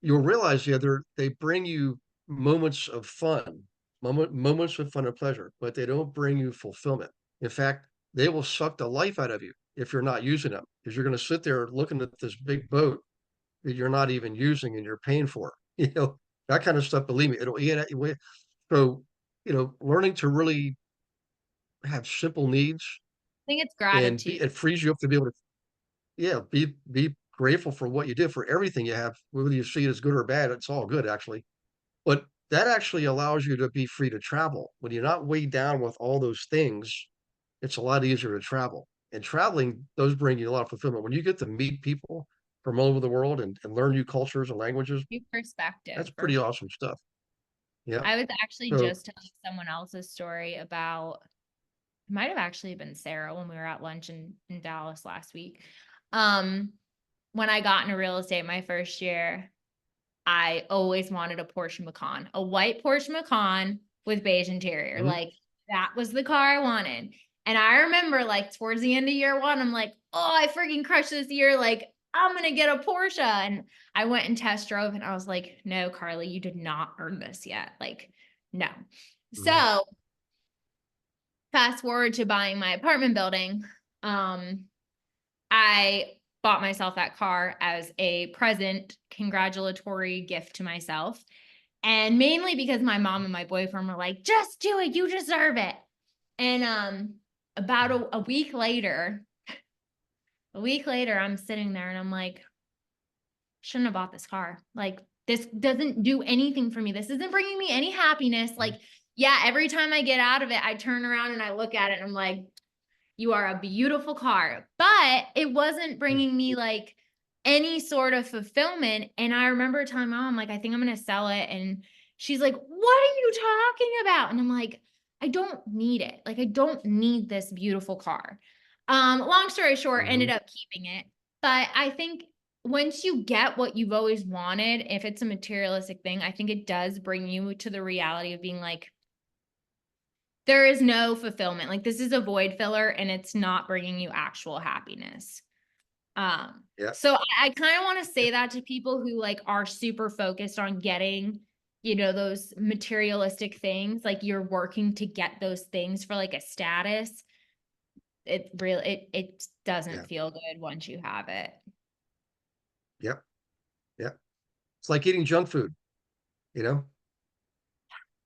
you'll realize, they bring you moments of fun, moments of fun and pleasure, but they don't bring you fulfillment. In fact, they will suck the life out of you if you're not using them, because you're going to sit there looking at this big boat that you're not even using and you're paying for. That kind of stuff. Believe me, it'll eat at you. So, learning to really have simple needs I think it's and gratitude. it frees you up to be able to, be grateful for what you did, for everything you have, whether you see it as good or bad. It's all good, actually. But that actually allows you to be free to travel. When you're not weighed down with all those things, it's a lot easier to travel. And traveling does bring you a lot of fulfillment. When you get to meet people from all over the world and learn new cultures and languages, New perspective. that's for pretty sure. awesome stuff. Yeah. I was actually So, just telling someone else's story about, it might have actually been Sarah when we were at lunch in Dallas last week. When I got into real estate my first year, I always wanted a Porsche Macan, a white Porsche Macan with beige interior. Like that was the car I wanted. And I remember like towards the end of year one, I'm like, oh, I freaking crushed this year. Like I'm going to get a Porsche. And I went and test drove and I was like, no, Carly, you did not earn this yet. Like, no. So fast forward to buying my apartment building. I bought myself that car as a present, congratulatory gift to myself. And mainly because my mom and my boyfriend were like, just do it, you deserve it. And about a week later, I'm sitting there and I'm like, shouldn't have bought this car. Like, this doesn't do anything for me. This isn't bringing me any happiness. Like, yeah, every time I get out of it, I turn around and I look at it and I'm like, you are a beautiful car, but it wasn't bringing me like any sort of fulfillment. And I remember telling my mom, like, I think I'm going to sell it. And she's like, what are you talking about? And I'm like, I don't need it. Like, I don't need this beautiful car. Long story short, ended up keeping it. But I think once you get what you've always wanted, if it's a materialistic thing, I think it does bring you to the reality of being like, there is no fulfillment. Like this is a void filler and it's not bringing you actual happiness. So I kind of want to say that to people who like are super focused on getting, those materialistic things, like you're working to get those things for like a status. It doesn't feel good once you have it. Yep. It's like eating junk food,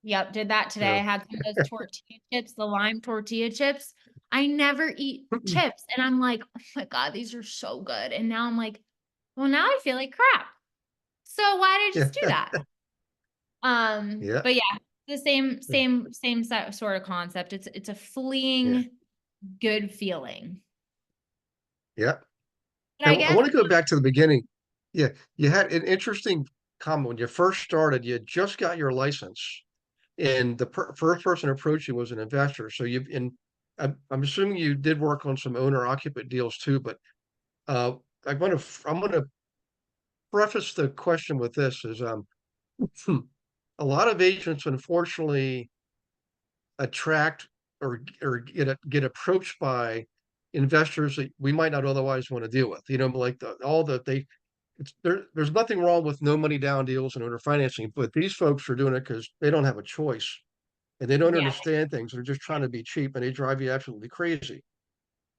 Yep, did that today. I had some of those tortilla chips, the lime tortilla chips. I never eat chips. And I'm like, oh my God, these are so good. And now I'm like, well, now I feel like crap. So why did I just do that? Yeah. But yeah, the same sort of concept. It's a fleeing good feeling. Yeah. But I I guess want to go back to the beginning. Yeah. You had an interesting comment when you first started, you had just got your license and the first person approached you was an investor. So I'm assuming you did work on some owner occupant deals too, but uh, I'm going to preface the question with this is, a lot of agents unfortunately attract or get approached by investors that we might not otherwise want to deal with. You know, like there's nothing wrong with no money down deals and owner financing, but these folks are doing it because they don't have a choice and they don't yeah, understand things. They're just trying to be cheap and they drive you absolutely crazy.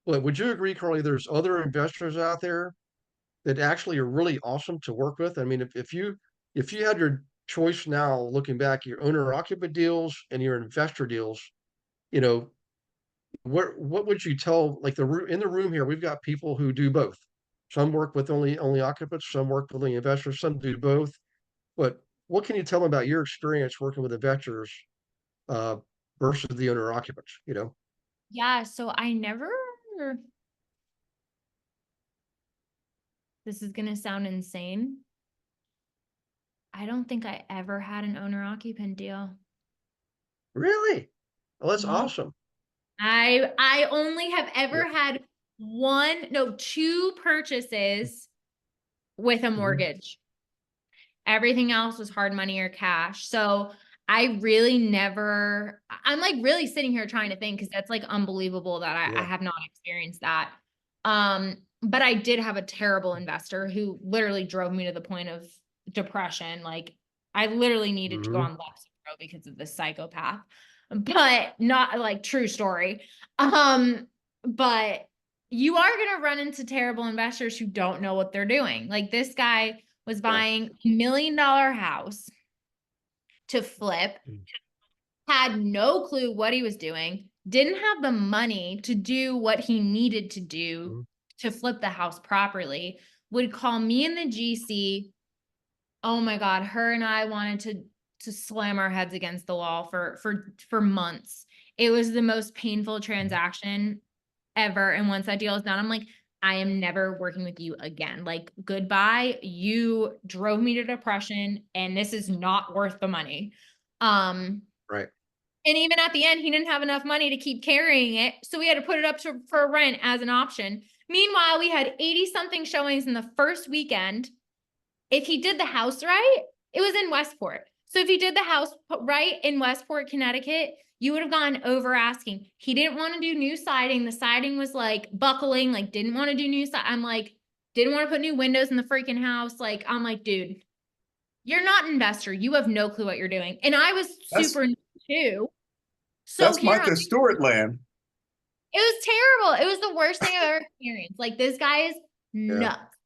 But would you agree, Carly, there's other investors out there that actually are really awesome to work with? I mean, if you had your choice now, looking back, your owner occupant deals and your investor deals, you know, what would you tell, like in the room here, we've got people who do both. Some work with only occupants, some work with only investors, some do both. But what can you tell them about your experience working with investors uh, versus the owner occupants? You know? yeah. So I never. This is gonna sound insane. I don't think I ever had an owner occupant deal. Really? Oh, that's No. awesome. I only have Yeah. ever had two purchases with a Mhm. mortgage. Everything else was hard money or cash. So I really never, I'm like really sitting here trying to think because that's like unbelievable that I Yeah. have not experienced that. But I did have a terrible investor who literally drove me to the point of depression. Like I literally needed to go Hmm. on Lexapro because of this psychopath, but not like true story. But you are going to run into terrible investors who don't know what they're doing. Like this guy was Yeah. buying $1 million house to flip, Mm. had no clue what he was doing, didn't have the money to do what he needed to do Mhm. to flip the house properly, would call me and the GC. Oh my God, her and I wanted to slam our heads against the wall for months. It was the most painful transaction ever. And once that deal is done, I'm like, I am never working with you again. Like, goodbye. You drove me to depression, and this is not worth the money. Um, Right. and even at the end, he didn't have enough money to keep carrying it. So we had to put it up for rent as an option. Meanwhile, we had 80 something showings in the first weekend. If he did the house right, it was in Westport. So if he did the house right in Westport, Connecticut, you would have gone over asking. He didn't want to do new siding. The siding was like buckling, like didn't want to do new siding. I'm like, didn't want to put new windows in the freaking house. Like, I'm like, dude, you're not an investor. You have no clue what you're doing. And I was That's super new too. So that's here Martha Stewart land. it was terrible. It was the worst thing I've ever experienced. Like this guy is Yeah. nuts.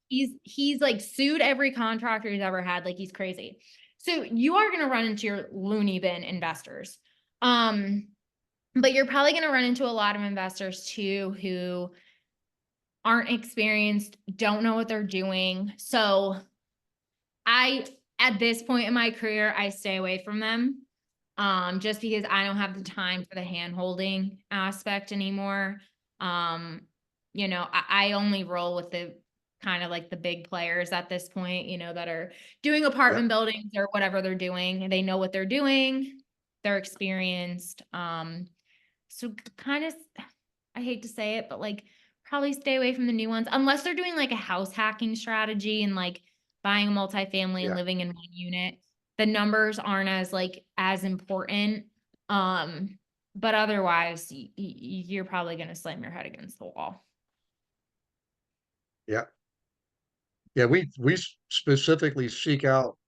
He's like sued every contractor he's ever had. Like he's crazy. So you are gonna run into your loony bin investors. But you're probably gonna run into a lot of investors too who aren't experienced, don't know what they're doing. So at this point in my career, I stay away from them. Just because I don't have the time for the hand holding aspect anymore. I only roll with the kind of like the big players at this point, that are doing apartment buildings or whatever they're doing, and they know what they're doing, they're experienced. So kind of, I hate to say it, but like probably stay away from the new ones unless they're doing like a house hacking strategy and like buying a multifamily and Yeah. living in one unit. The numbers aren't as important. But otherwise you're probably going to slam your head against the wall. Yeah. Yeah. We specifically seek out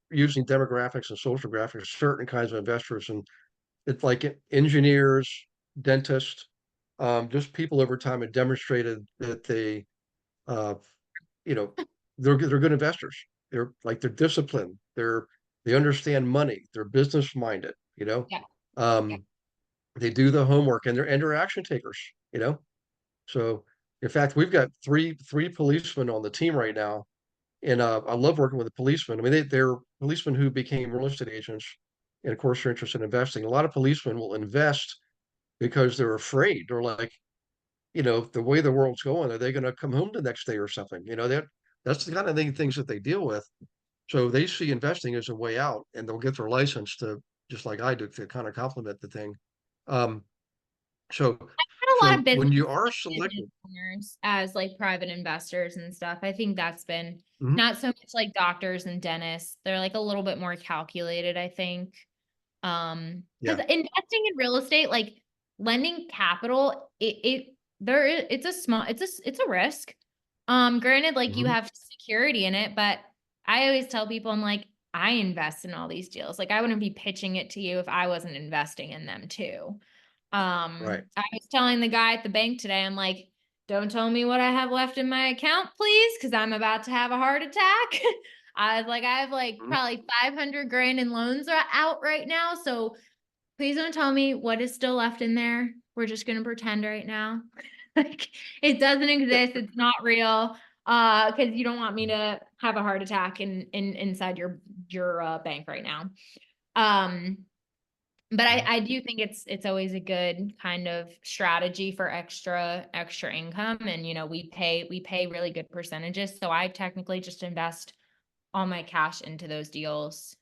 using demographics and social graphics, certain kinds of investors, and it's like engineers, dentists, just people over time have demonstrated that uh, you know, they're good investors. They're disciplined. They understand money. They're business minded. You know, Yeah. Yeah. um, they do the homework, and they're action takers, you know? So in fact, we've got three policemen on the team right now. And I love working with the policemen. I mean, they're policemen who became real estate agents, and of course, they're interested in investing. A lot of policemen will invest because they're afraid. They're like, the way the world's going, are they going to come home the next day or something? That's the kind of things that they deal with. So they see investing as a way out, and they'll get their license to, just like I do, to kind of complement the thing. Um, so Had a lot of when you business are business selected, owners as like private investors and stuff. I think that's been Mhm. not so much like doctors and dentists. They're like a little bit more calculated, I think. Because Yeah. investing in real estate, like lending capital, it's a risk. Granted, like you Mhm. have security in it, but I always tell people, I'm like, I invest in all these deals. Like I wouldn't be pitching it to you if I wasn't investing in them too. Right. I was telling the guy at the bank today, I'm like, don't tell me what I have left in my account, please, because I'm about to have a heart attack. I was like, I have like Mhm. probably 500 grand in loans out right now. So please don't tell me what is still left in there. We're just going to pretend right now. Like it doesn't exist. It's not real. Cause you don't want me to have a heart attack inside your bank right now. Um, but Mhm. I do think it's always a good kind of strategy for extra income. And we pay really good percentages. So I technically just invest all my cash into those deals.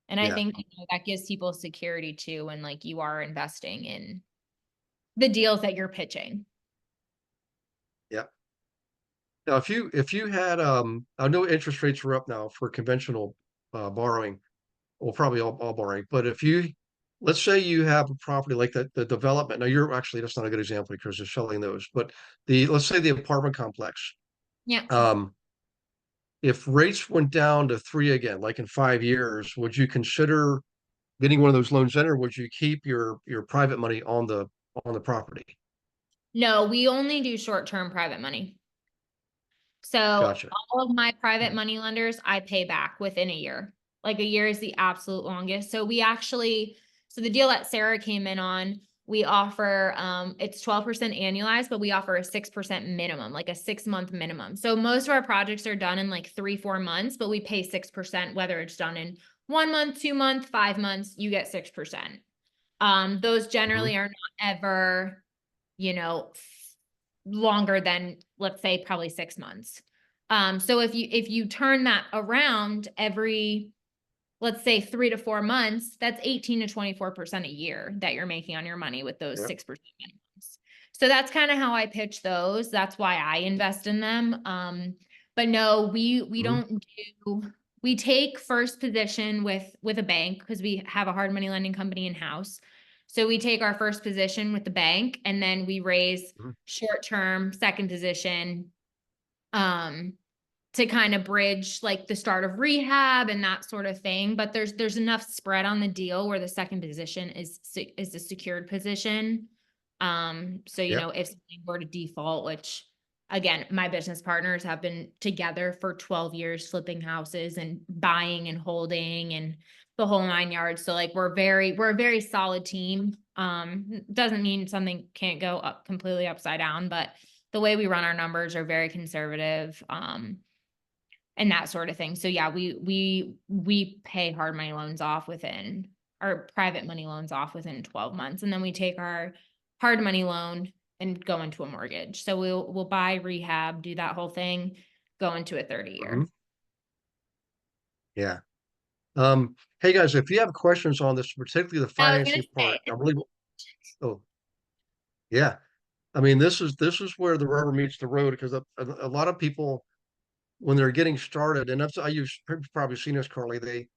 And I Yeah. think that gives people security too when like you are investing in the deals that you're pitching. Yeah. Now, if you had, I know interest rates are up now for conventional borrowing, well, probably all borrowing, but let's say you have a property like that, the development. Now, that's not a good example because they're selling those, but let's say the apartment complex. Yeah. Um, if rates went down to 3 again, like in 5 years, would you consider getting one of those loans in, or would you keep your private money on the property? No, we only do short-term private money. So Gotcha. all of my private money lenders, I pay back within a year. Like a year is the absolute longest. So so the deal that Sarah came in on, we offer, it's 12% annualized, but we offer a 6% minimum, like a 6-month minimum. So most of our projects are done in like 3-4 months, but we pay 6%, whether it's done in 1 month, 2 months, 5 months, you get 6%. Those Mhm. generally are not ever, you know, longer than, let's say, probably 6 months. So if you turn that around every, let's say 3 to 4 months, that's 18 to 24% a year that you're making on your money with those Yep. 6% minimums. So that's kind of how I pitch those. That's why I invest in them. But no, we Mhm. don't do, we take first position with a bank because we have a hard money lending company in house. So we take our first position with the bank and then we raise Mhm. short-term second position um to kind of bridge like the start of rehab and that sort of thing. But there's enough spread on the deal where the second position is a secured position. So Yep. if something were to default, which again, my business partners have been together for 12 years, flipping houses and buying and holding and the whole 9 yards. So like we're a very solid team. Doesn't mean something can't go up completely upside down, but the way we run our numbers are very conservative. And that sort of thing. So yeah, we pay hard money loans off within our private money loans off within 12 months. And then we take our hard money loan and go into a mortgage. So we'll buy, rehab, do that whole thing, go into a 30 Mhm. year. Yeah. Hey guys, if you have questions on this, particularly the I was gonna financing part, I say, really, oh, yeah. I mean, this is where the rubber meets the road, because a lot of people, when they're getting started, and you've probably seen this, Carly,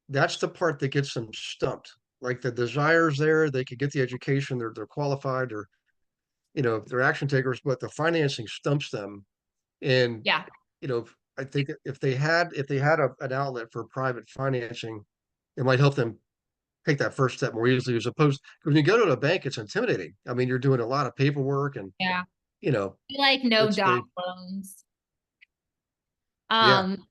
that's the part that gets them stumped. Like the desire's there, they could get the education, they're qualified, or they're action takers, but the financing stumps them. And yeah, I think if they had an outlet for private financing, it might help them take that first step more easily, as opposed, when you go to a bank, it's intimidating. I mean, you're doing a lot of paperwork, and yeah. you know, We like no it's doc they loans.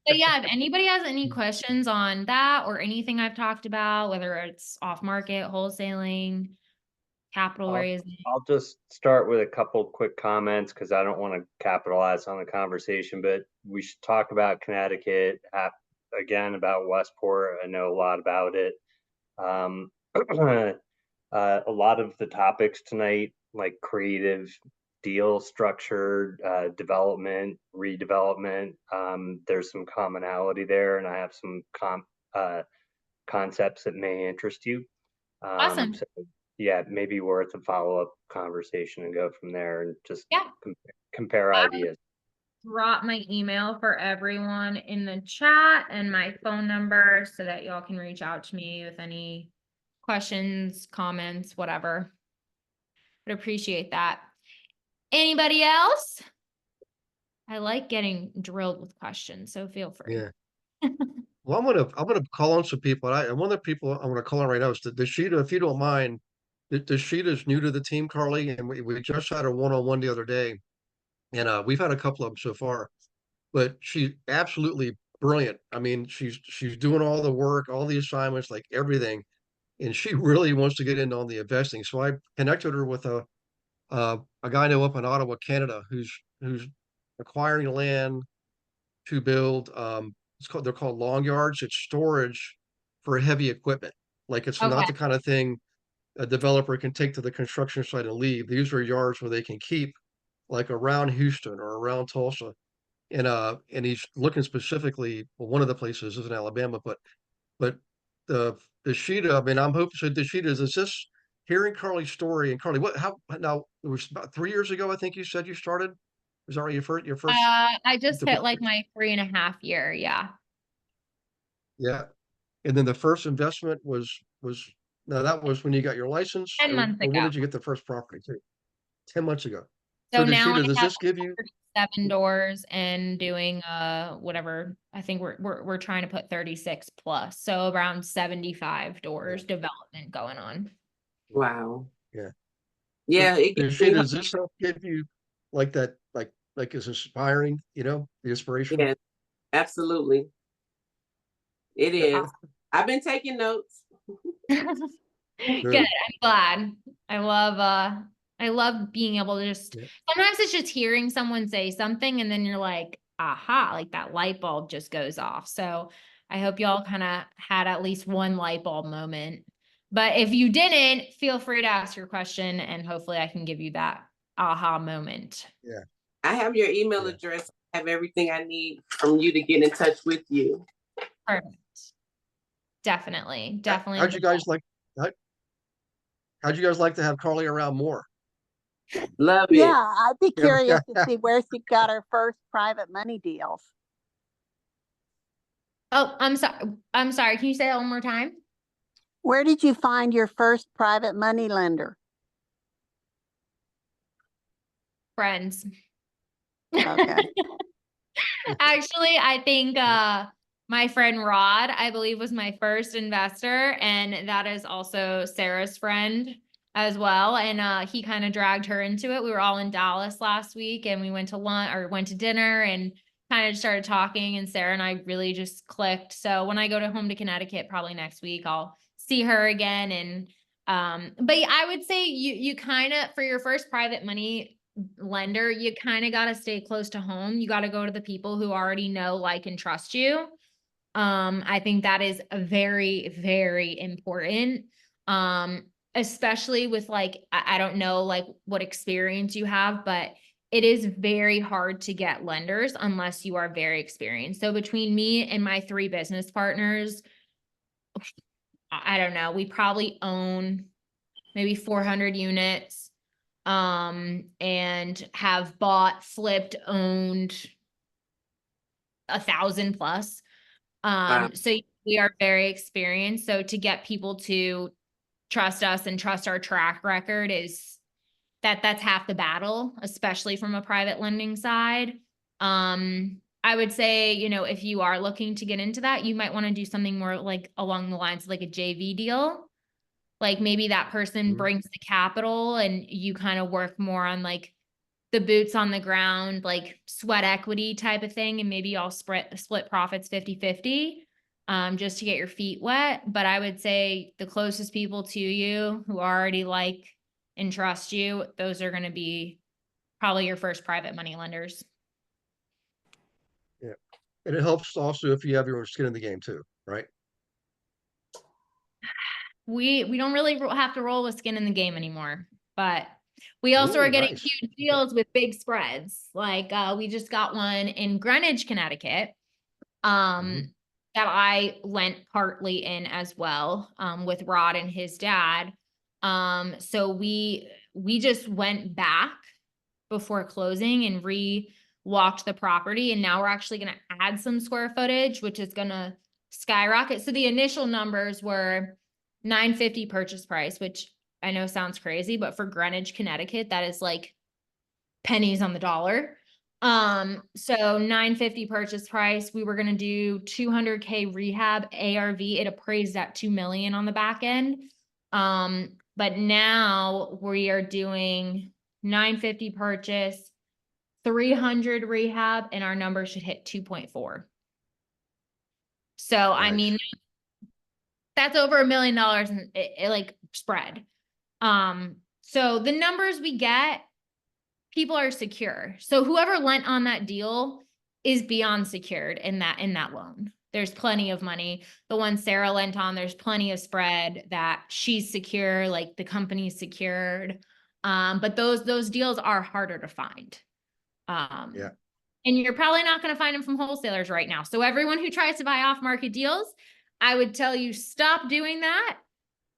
But yeah, if anybody has any questions on that or anything I've talked about, whether it's off market, wholesaling, capital I'll- raising. I'll just start with a couple quick comments because I don't want to capitalize on the conversation, but we should talk about Connecticut, again, about Westport. I know a lot about it. A lot of the topics tonight, like creative deal structure, development, redevelopment, there's some commonality there, and I have some concepts that may interest you. Awesome. So yeah, maybe worth a follow-up conversation and go from there and just Yeah. compare I- ideas. Drop my email for everyone in the chat and my phone number so that y'all can reach out to me with any questions, comments, whatever. Would appreciate that. Anybody else? I like getting drilled with questions, so feel free. Yeah. Well, I'm gonna call on some people. And one of the people I want to call on right now is Deshita, if you don't mind. Deshita is new to the team, Carly, and we just had a one-on-one the other day, and we've had a couple of them so far. But she's absolutely brilliant. I mean, she's doing all the work, all the assignments, like everything, and she really wants to get into on the investing. So I connected her with a guy I know up in Ottawa, Canada, who's acquiring land to build. They're called long yards. It's storage for heavy equipment. Like it's not Okay. the kind of thing a developer can take to the construction site and leave. These are yards where they can keep, like around Houston or around Tulsa. And he's looking specifically, well, one of the places is in Alabama, but the Sheeta, I mean, I'm hoping, so the Sheeta, is this hearing Carly's story, and Carly, how, now, it was about 3 years ago, I think you said you started? Was that right, your first? I just the- hit like my 3.5 year, yeah. Yeah, and then the first investment no, that was when you got your license? 10 or- months or when ago. did you get the first property too? 10 months ago. So So now Deshita, I does have this give you, 7 doors and doing whatever. I think we're trying to put 36 plus, so around 75 doors development going on. Wow. Yeah. Yeah, it gets me Deshita, does this help give you like that, like is inspiring, the inspiration? Yeah, absolutely. It is. I've been taking notes. Good. I'm glad. I love being able to just, Yeah. sometimes it's just hearing someone say something and then you're like, aha, like that light bulb just goes off. So I hope y'all kind of had at least one light bulb moment. But if you didn't, feel free to ask your question and hopefully I can give you that aha moment. I have your email Yeah. address. I have everything I need from you to get in touch with you. Perfect. Definitely. How'd you guys like, how'd you guys like to have Carly around more? Love it. Yeah, I'd be Yeah. curious to see where she got her first private money deals. Oh, I'm sorry. Can you say that one more time? Where did you find your first private money lender? Friends. Okay. Actually, I think my friend Rod, I believe, was my first investor, and that is also Sarah's friend as well. And he kind of dragged her into it. We were all in Dallas last week, and we went to lunch or went to dinner and kind of started talking. And Sarah and I really just clicked. So when I go home to Connecticut, probably next week, I'll see her again. And but yeah, I would say you kind of, for your first private money lender, you kind of got to stay close to home. You got to go to the people who already know, like, and trust you. I think that is a very, very important. Especially with, like, I don't know like what experience you have, but it is very hard to get lenders unless you are very experienced. So between me and my 3 business partners, I don't know, we probably own maybe 400 units. And have bought, flipped, owned 1,000 plus. So we are very experienced. So to get people to trust us and trust our track record is that's half the battle, especially from a private lending side. I would say, if you are looking to get into that, you might want to do something more like along the lines of like a JV deal. Like maybe that person Mhm. brings the capital and you kind of work more on like the boots on the ground, like sweat equity type of thing. And maybe I'll split profits 50-50, just to get your feet wet. But I would say the closest people to you who already like and trust you, those are going to be probably your first private money lenders. And it helps also if you have your own skin in the game too, right? We don't really have to roll with skin in the game anymore, but we also Ooh, are getting nice. huge deals with big spreads. Like we just got one in Greenwich, Connecticut, that I lent partly in as well, with Rod and his dad. So we just went back before closing and walked the property, and now we're actually going to add some square footage, which is going to skyrocket. So the initial numbers were $950 purchase price, which I know sounds crazy, but for Greenwich, Connecticut, that is like pennies on the dollar. So $950 purchase price. We were going to do $200K rehab ARV. It appraised at $2 million on the back end. But now we are doing $950 purchase, $300 rehab, and our number should hit 2.4. So, I Nice. mean, that's over $1 million in like spread. So the numbers we get, people are secure. So whoever lent on that deal is beyond secured in that loan. There's plenty of money. The one Sarah lent on, there's plenty of spread that she's secure, like the company's secured. But those deals are harder to find. Yeah. And you're probably not going to find them from wholesalers right now. So everyone who tries to buy off market deals, I would tell you stop doing that,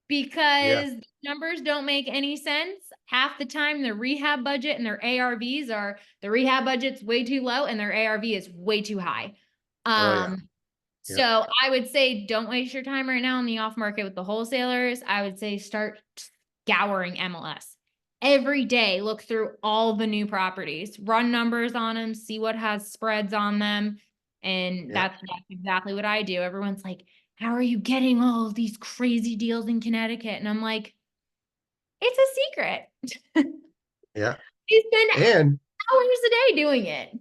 because the numbers don't make any sense. Half the time their rehab budget and their ARVs are, the rehab budget's way too low and their ARV is way too high. So I would say don't waste your time right now in the off market with the wholesalers. I would say start scouring MLS. Every day, look through all the new properties, run numbers on them, see what has spreads on them. And that's exactly what I do. Everyone's like, how are you getting all of these crazy deals in Connecticut? And I'm like, it's a secret. Yeah. You spend And hours a day doing it.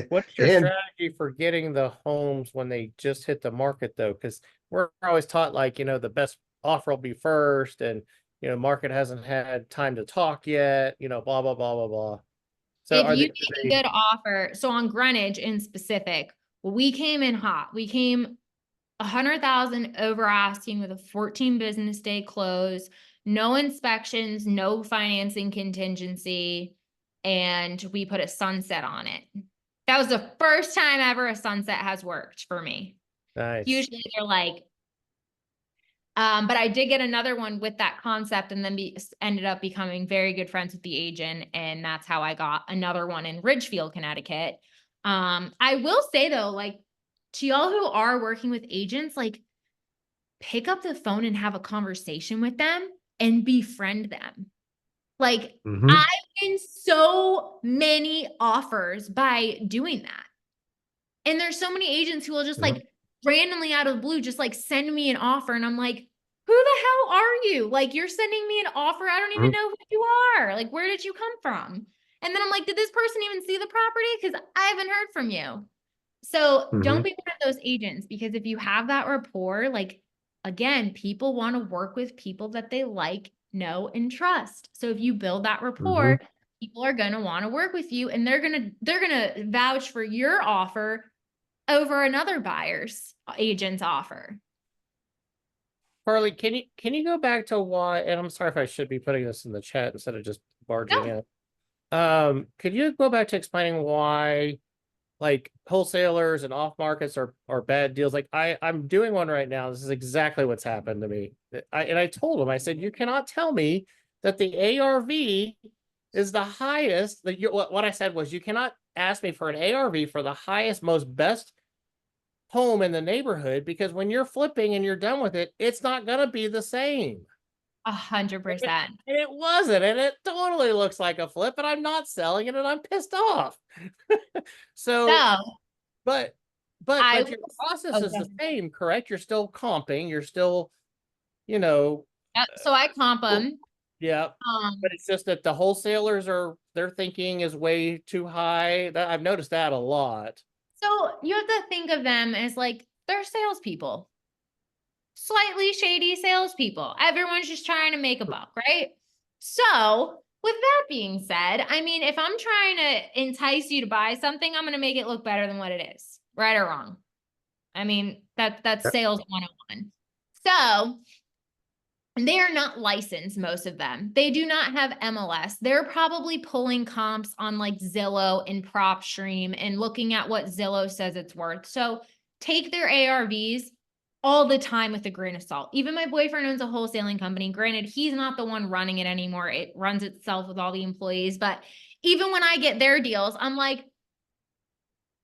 What's your And- strategy for getting the homes when they just hit the market though? Because we're always taught like, the best offer will be first, and market hasn't had time to talk yet, blah, blah, blah, blah, blah. So If you make a good offer, so on Greenwich in specific, we came in hot. We came 100,000 over asking with a 14 business day close, no inspections, no financing contingency, and we put a sunset on it. That was the first time ever a sunset has worked for me. Nice. Usually they're like, but I did get another one with that concept, and then ended up becoming very good friends with the agent. And that's how I got another one in Ridgefield, Connecticut. I will say though, like to y'all who are working with agents, like pick up the phone and have a conversation with them and befriend them. Like I win so many offers by doing that. And there's so many agents who will just like randomly out of the blue, just like send me an offer. And I'm like, who the hell are you? Like, you're sending me an offer. I don't even know who you are. Like, where did you come from? And then I'm like, did this person even see the property? Because I haven't heard from you. So don't be one of those agents, because if you have that rapport, like, again, people want to work with people that they like, know, and trust. So if you build that rapport, people are going to want to work with you, and they're going to vouch for your offer over another buyer's agent's offer. Carly, can you go back to why, and I'm sorry if I should be putting this in the chat instead of just barging in. Could you go back to explaining why like wholesalers and off markets are bad deals? Like I'm doing one right now. This is exactly what's happened to me. I told him, I said, you cannot tell me that the ARV is the highest. What I said was, you cannot ask me for an ARV for the highest, most best home in the neighborhood, because when you're flipping and you're done with it, it's not going to be the same. 100%. And it wasn't, and it totally looks like a flip, and I'm not selling it, and I'm pissed off. But your process is the same, correct? You're still comping, you're still, So I comp them. Yeah, but it's just that the wholesalers their thinking is way too high. That I've noticed that a lot. So you have to think of them as like, they're salespeople. Slightly shady salespeople. Everyone's just trying to make a buck, right? So with that being said, I mean, if I'm trying to entice you to buy something, I'm going to make it look better than what it is, right or wrong. I mean, that's sales 101. So they are not licensed, most of them. They do not have MLS. They're probably pulling comps on like Zillow and PropStream and looking at what Zillow says it's worth. So take their ARVs all the time with a grain of salt. Even my boyfriend owns a wholesaling company. Granted, he's not the one running it anymore. It runs itself with all the employees. But even when I get their deals, I'm like,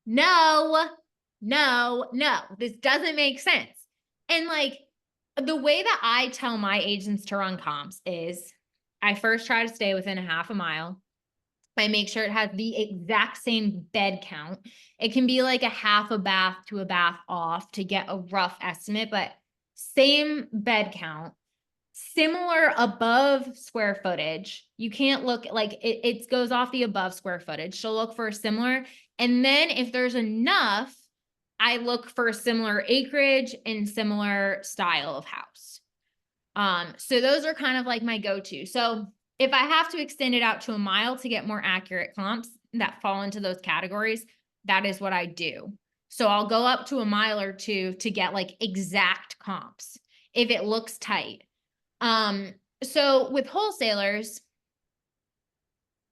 no, this doesn't make sense. And like, the way that I tell my agents to run comps is I first try to stay within a half a mile. I make sure it has the exact same bed count. It can be like a half a bath to a bath off to get a rough estimate, but same bed count, similar above square footage. You can't look like it goes off the above square footage. So look for a similar. And then if there's enough, I look for similar acreage and similar style of house. So those are kind of like my go-to. So if I have to extend it out to a mile to get more accurate comps that fall into those categories, that is what I do. So I'll go up to a mile or two to get like exact comps if it looks tight. So with wholesalers,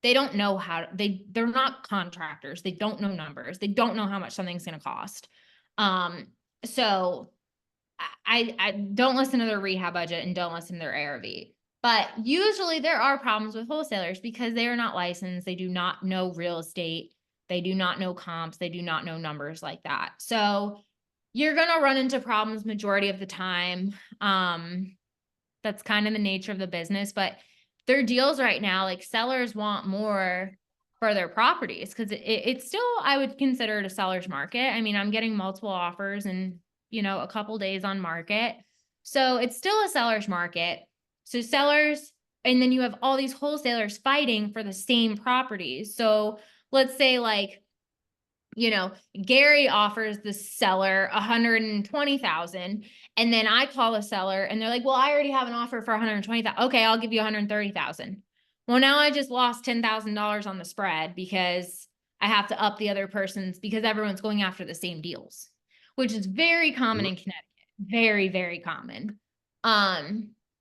they don't know they're not contractors. They don't know numbers. They don't know how much something's going to cost. So I don't listen to their rehab budget and don't listen to their ARV. But usually there are problems with wholesalers because they are not licensed. They do not know real estate. They do not know comps. They do not know numbers like that. So you're going to run into problems majority of the time. That's kind of the nature of the business, but their deals right now, like sellers want more for their properties because it's still, I would consider it a seller's market. I mean, I'm getting multiple offers in, a couple days on market. So it's still a seller's market. So sellers, and then you have all these wholesalers fighting for the same properties. So let's say like, Gary offers the seller 120,000 and then I call the seller and they're like, well, I already have an offer for 120,000. Okay, I'll give you 130,000. Well, now I just lost $10,000 on the spread because I have to up the other person's because everyone's going after the same deals, which is very common in Connecticut. Very, very common.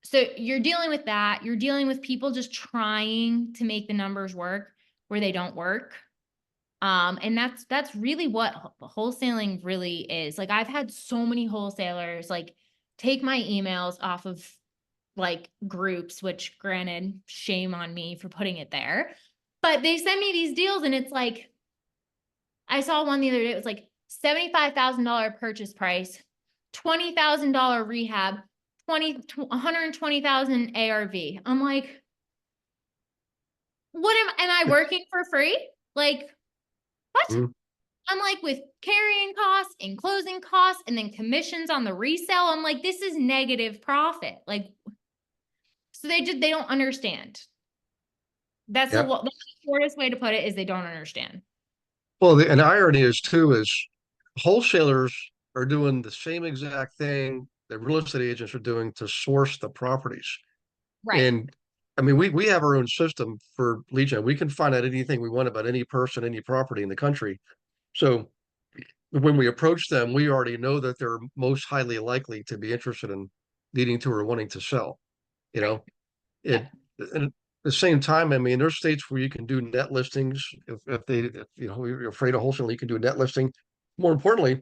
So you're dealing with that. You're dealing with people just trying to make the numbers work where they don't work. And that's really what wholesaling really is. Like I've had so many wholesalers like take my emails off of like groups, which granted, shame on me for putting it there, but they send me these deals and it's like, I saw one the other day, it was like $75,000 purchase price, $20,000 rehab, 120,000 ARV. I'm like, am I working for free? Like, what? I'm like, with carrying costs and closing costs and then commissions on the resale, I'm like, this is negative profit. Like, so they don't understand. That's the shortest way to put it is they don't understand. Well, and the irony is wholesalers are doing the same exact thing that real estate agents are doing to source the properties. Right. And I mean, we have our own system for lead gen. We can find out anything we want about any person, any property in the country. So when we approach them, we already know that they're most highly likely to be interested in needing to or wanting to sell. And at the same time, I mean, there's states where you can do net listings if you're afraid of wholesale, you can do a net listing. More importantly,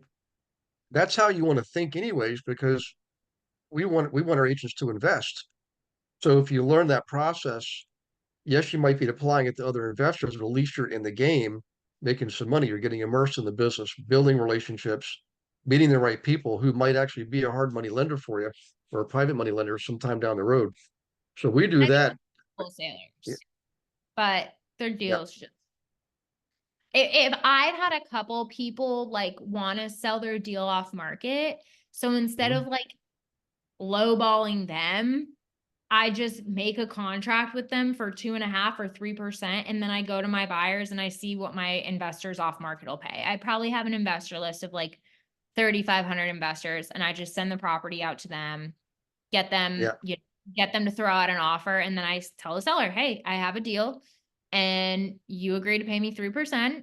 that's how you want to think anyways, because we want our agents to invest. So if you learn that process, yes, you might be applying it to other investors, but at least you're in the game, making some money. You're getting immersed in the business, building relationships, meeting the right people who might actually be a hard money lender for you or a private money lender sometime down the road. So we do that. Wholesalers, but their deals just. If I've had a couple people like want to sell their deal off market, so instead of like lowballing them, I just make a contract with them for 2.5 or 3%. And then I go to my buyers and I see what my investors off market will pay. I probably have an investor list of like 3,500 investors, and I just send the property out to them, get them, Yeah. get them to throw out an offer. And then I tell the seller, hey, I have a deal and you agree to pay me 3%.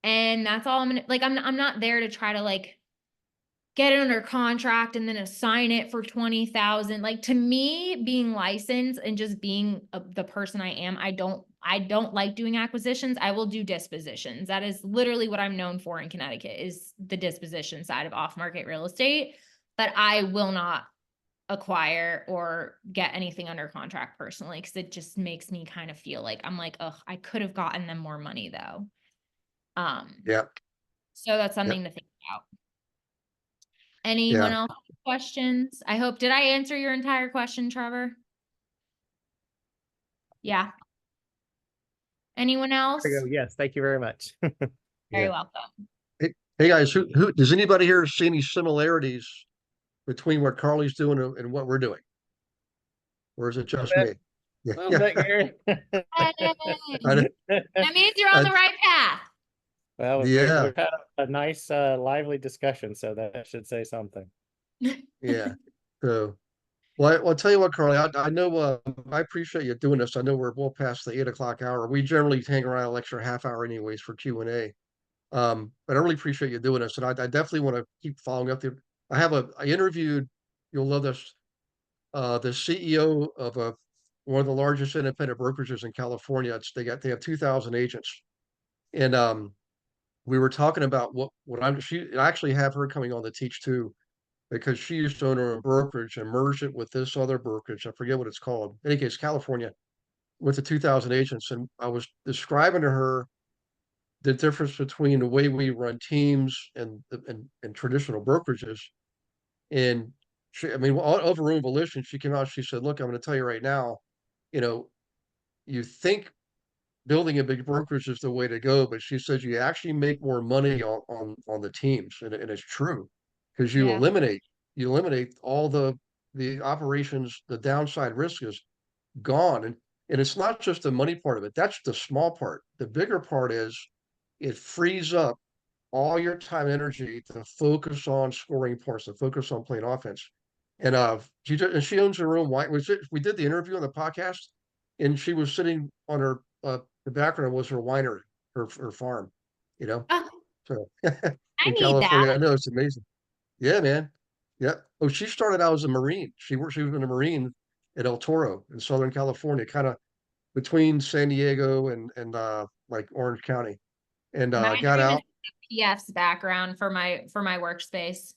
And that's all I'm gonna, like, I'm not there to try to like get it under contract and then assign it for 20,000. Like, to me, being licensed and just being the person I am, I don't like doing acquisitions. I will do dispositions. That is literally what I'm known for in Connecticut, is the disposition side of off-market real estate. But I will not acquire or get anything under contract personally, because it just makes me kind of feel like I'm like, oh, I could have gotten them more money though. Yeah. So that's something to think about. Anyone else have questions? I hope, did I answer your entire question, Trevor? Yeah. Anyone else? There you go. Yes, thank you very much. Very welcome. Hey guys, who does anybody here see any similarities between what Carly's doing and what we're doing? Or is it just me? Well, Gary. Hey, that means you're on the right path. Well, Yeah. we've had a nice, lively discussion, so that should say something. Yeah. So, well, I'll tell you what, Carly, I know, I appreciate you doing this. I know we're well past the 8 o'clock hour. We generally hang around an extra half hour anyways for Q&A. But I really appreciate you doing this. And I definitely want to keep following up there. I interviewed, you'll love this, the CEO of one of the largest independent brokerages in California. They have 2,000 agents. And, we were talking about I actually have her coming on to teach too, because she used to own her own brokerage and merged it with this other brokerage. I forget what it's called. In any case, California, with the 2,000 agents. And I was describing to her the difference between the way we run teams and traditional brokerages. And she, I mean, of her own volition, she came out, she said, look, I'm going to tell you right now, you know, you think building a big brokerage is the way to go, but she says you actually make more money on the teams, and it's true, because you Yeah. eliminate all the operations. The downside risk is gone, and it's not just the money part of it. That's the small part. The bigger part is it frees up all your time and energy to focus on scoring points, to focus on playing offense. And she owns her own wine. We did the interview on the podcast, and she was sitting on her the background was her winery, her farm, you know. Oh, So I in need California, that. I know, it's amazing. Yeah, man. Yeah. Oh, she started out as a Marine. She was in a Marine at El Toro in Southern California, kind of between San Diego and like Orange County, and My got dream out. is PF's background for my workspace.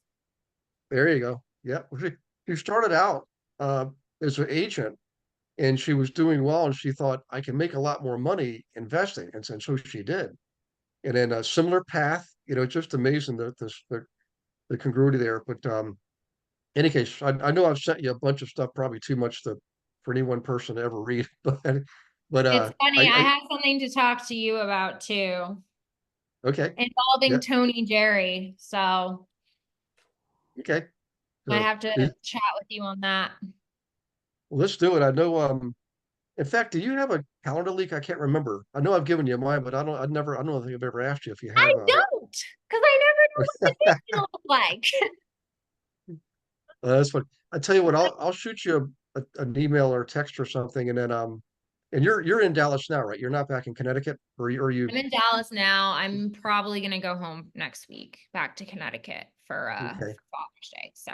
There you go. Yeah. She started out as an agent, and she was doing well, and she thought, I can make a lot more money investing. And so she did. And then a similar path, it's just amazing the congruity there. But any case, I know I've sent you a bunch of stuff, probably too much for any one person to ever read, but It's funny. I have something to talk to you about too, okay. involving Yeah. Tony Jerry. So Okay. I So, have to chat with you on that. well, let's do it. I know, in fact, do you have a calendar leak? I can't remember. I know I've given you mine, but I don't think I've ever asked you if you have I don't, because I never know what the thing's gonna look like. That's what I tell you what, I'll shoot you an email or text or something, and then and you're in Dallas now, right? You're not back in Connecticut, or you I'm in Dallas now. I'm probably gonna go home next week, back to Connecticut for Okay. Father's Day. So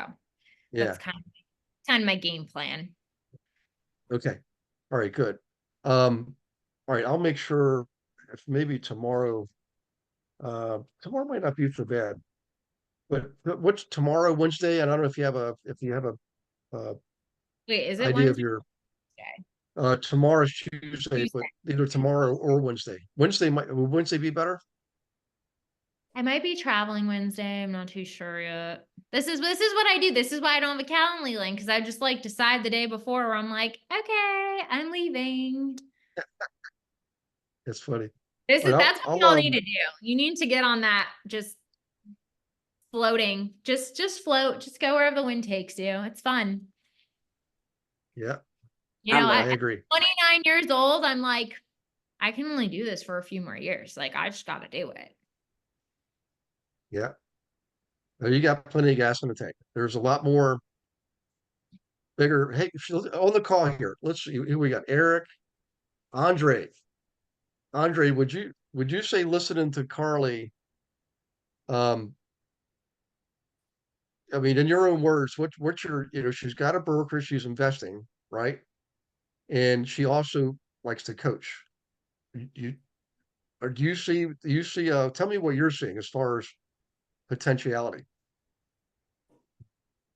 Yeah. that's kind of my game plan. Okay. All right, good. All right, I'll make sure if maybe tomorrow might not be so bad. But what's tomorrow, Wednesday? And I don't know if you have a Wait, is it idea of Wednesday? your tomorrow's Tuesday, but either tomorrow or Wednesday. Will Wednesday be better? I might be traveling Wednesday. I'm not too sure yet. This is what I do. This is why I don't have a Calendly link, because I just like decide the day before where I'm like, okay, I'm leaving. That's funny. That's what y'all need to do. You need to get on that, just floating. Just float. Just go wherever the wind takes you. It's fun. Yeah. You know, I at agree. 29 years old, I'm like, I can only do this for a few more years. Like, I just got to do it. Yeah. Well, you got plenty of gas in the tank. There's a lot more bigger. Hey, on the call here, let's see who we got. Eric, Andre. Andre, would you say listening to Carly, um, I mean, in your own words, what's your, she's got a broker, she's investing, right? And she also likes to coach. You or do you see tell me what you're seeing as far as potentiality?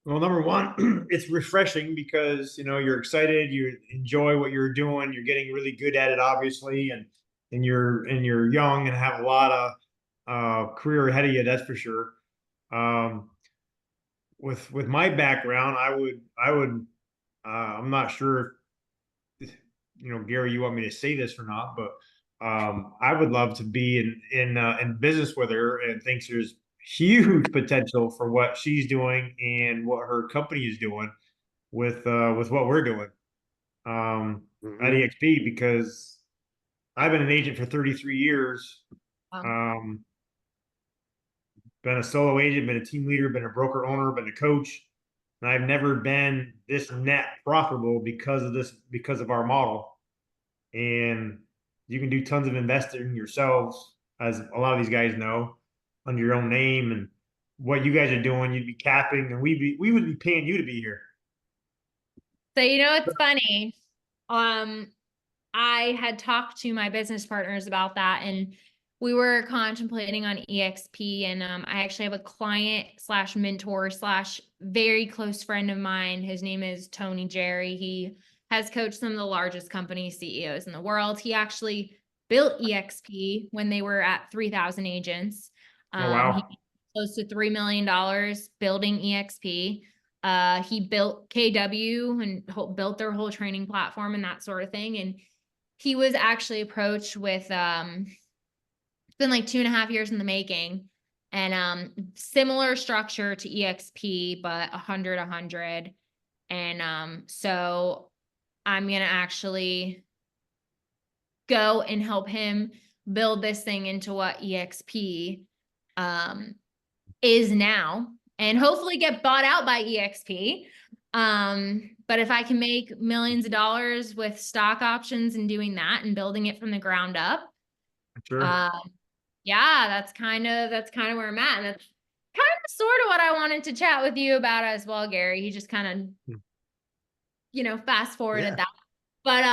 Well, number one, it's refreshing because you're excited, you enjoy what you're doing, you're getting really good at it, obviously, and you're young and have a lot of career ahead of you, that's for sure. Um, with my background, I would I'm not sure if Gary, you want me to say this or not, but I would love to be in business with her, and thinks there's huge potential for what she's doing and what her company is doing with what we're doing at Mhm. EXP, because I've been an agent for 33 years. Wow. Been a solo agent, been a team leader, been a broker owner, been a coach, and I've never been this net profitable because of our model. And you can do tons of investing yourselves, as a lot of these guys know, under your own name. And what you guys are doing, you'd be capping, and we would be paying you to be here. So, it's funny. I had talked to my business partners about that, and we were contemplating on EXP. And I actually have a client / mentor / very close friend of mine. His name is Tony Jerry. He has coached some of the largest company CEOs in the world. He actually built EXP when they were at 3,000 agents. Oh, wow. He close to $3 million building EXP. He built KW and built their whole training platform and that sort of thing. And he was actually approached with, it's been like 2.5 years in the making, and similar structure to EXP, but 100. And so I'm gonna actually go and help him build this thing into what EXP is now, and hopefully get bought out by EXP. But if I can make millions of dollars with stock options and doing that and building it from the ground up, Sure. yeah, that's kind of where I'm at. And that's kind of sort of what I wanted to chat with you about as well, Gary. He just kind of, fast forwarded Yeah. that. But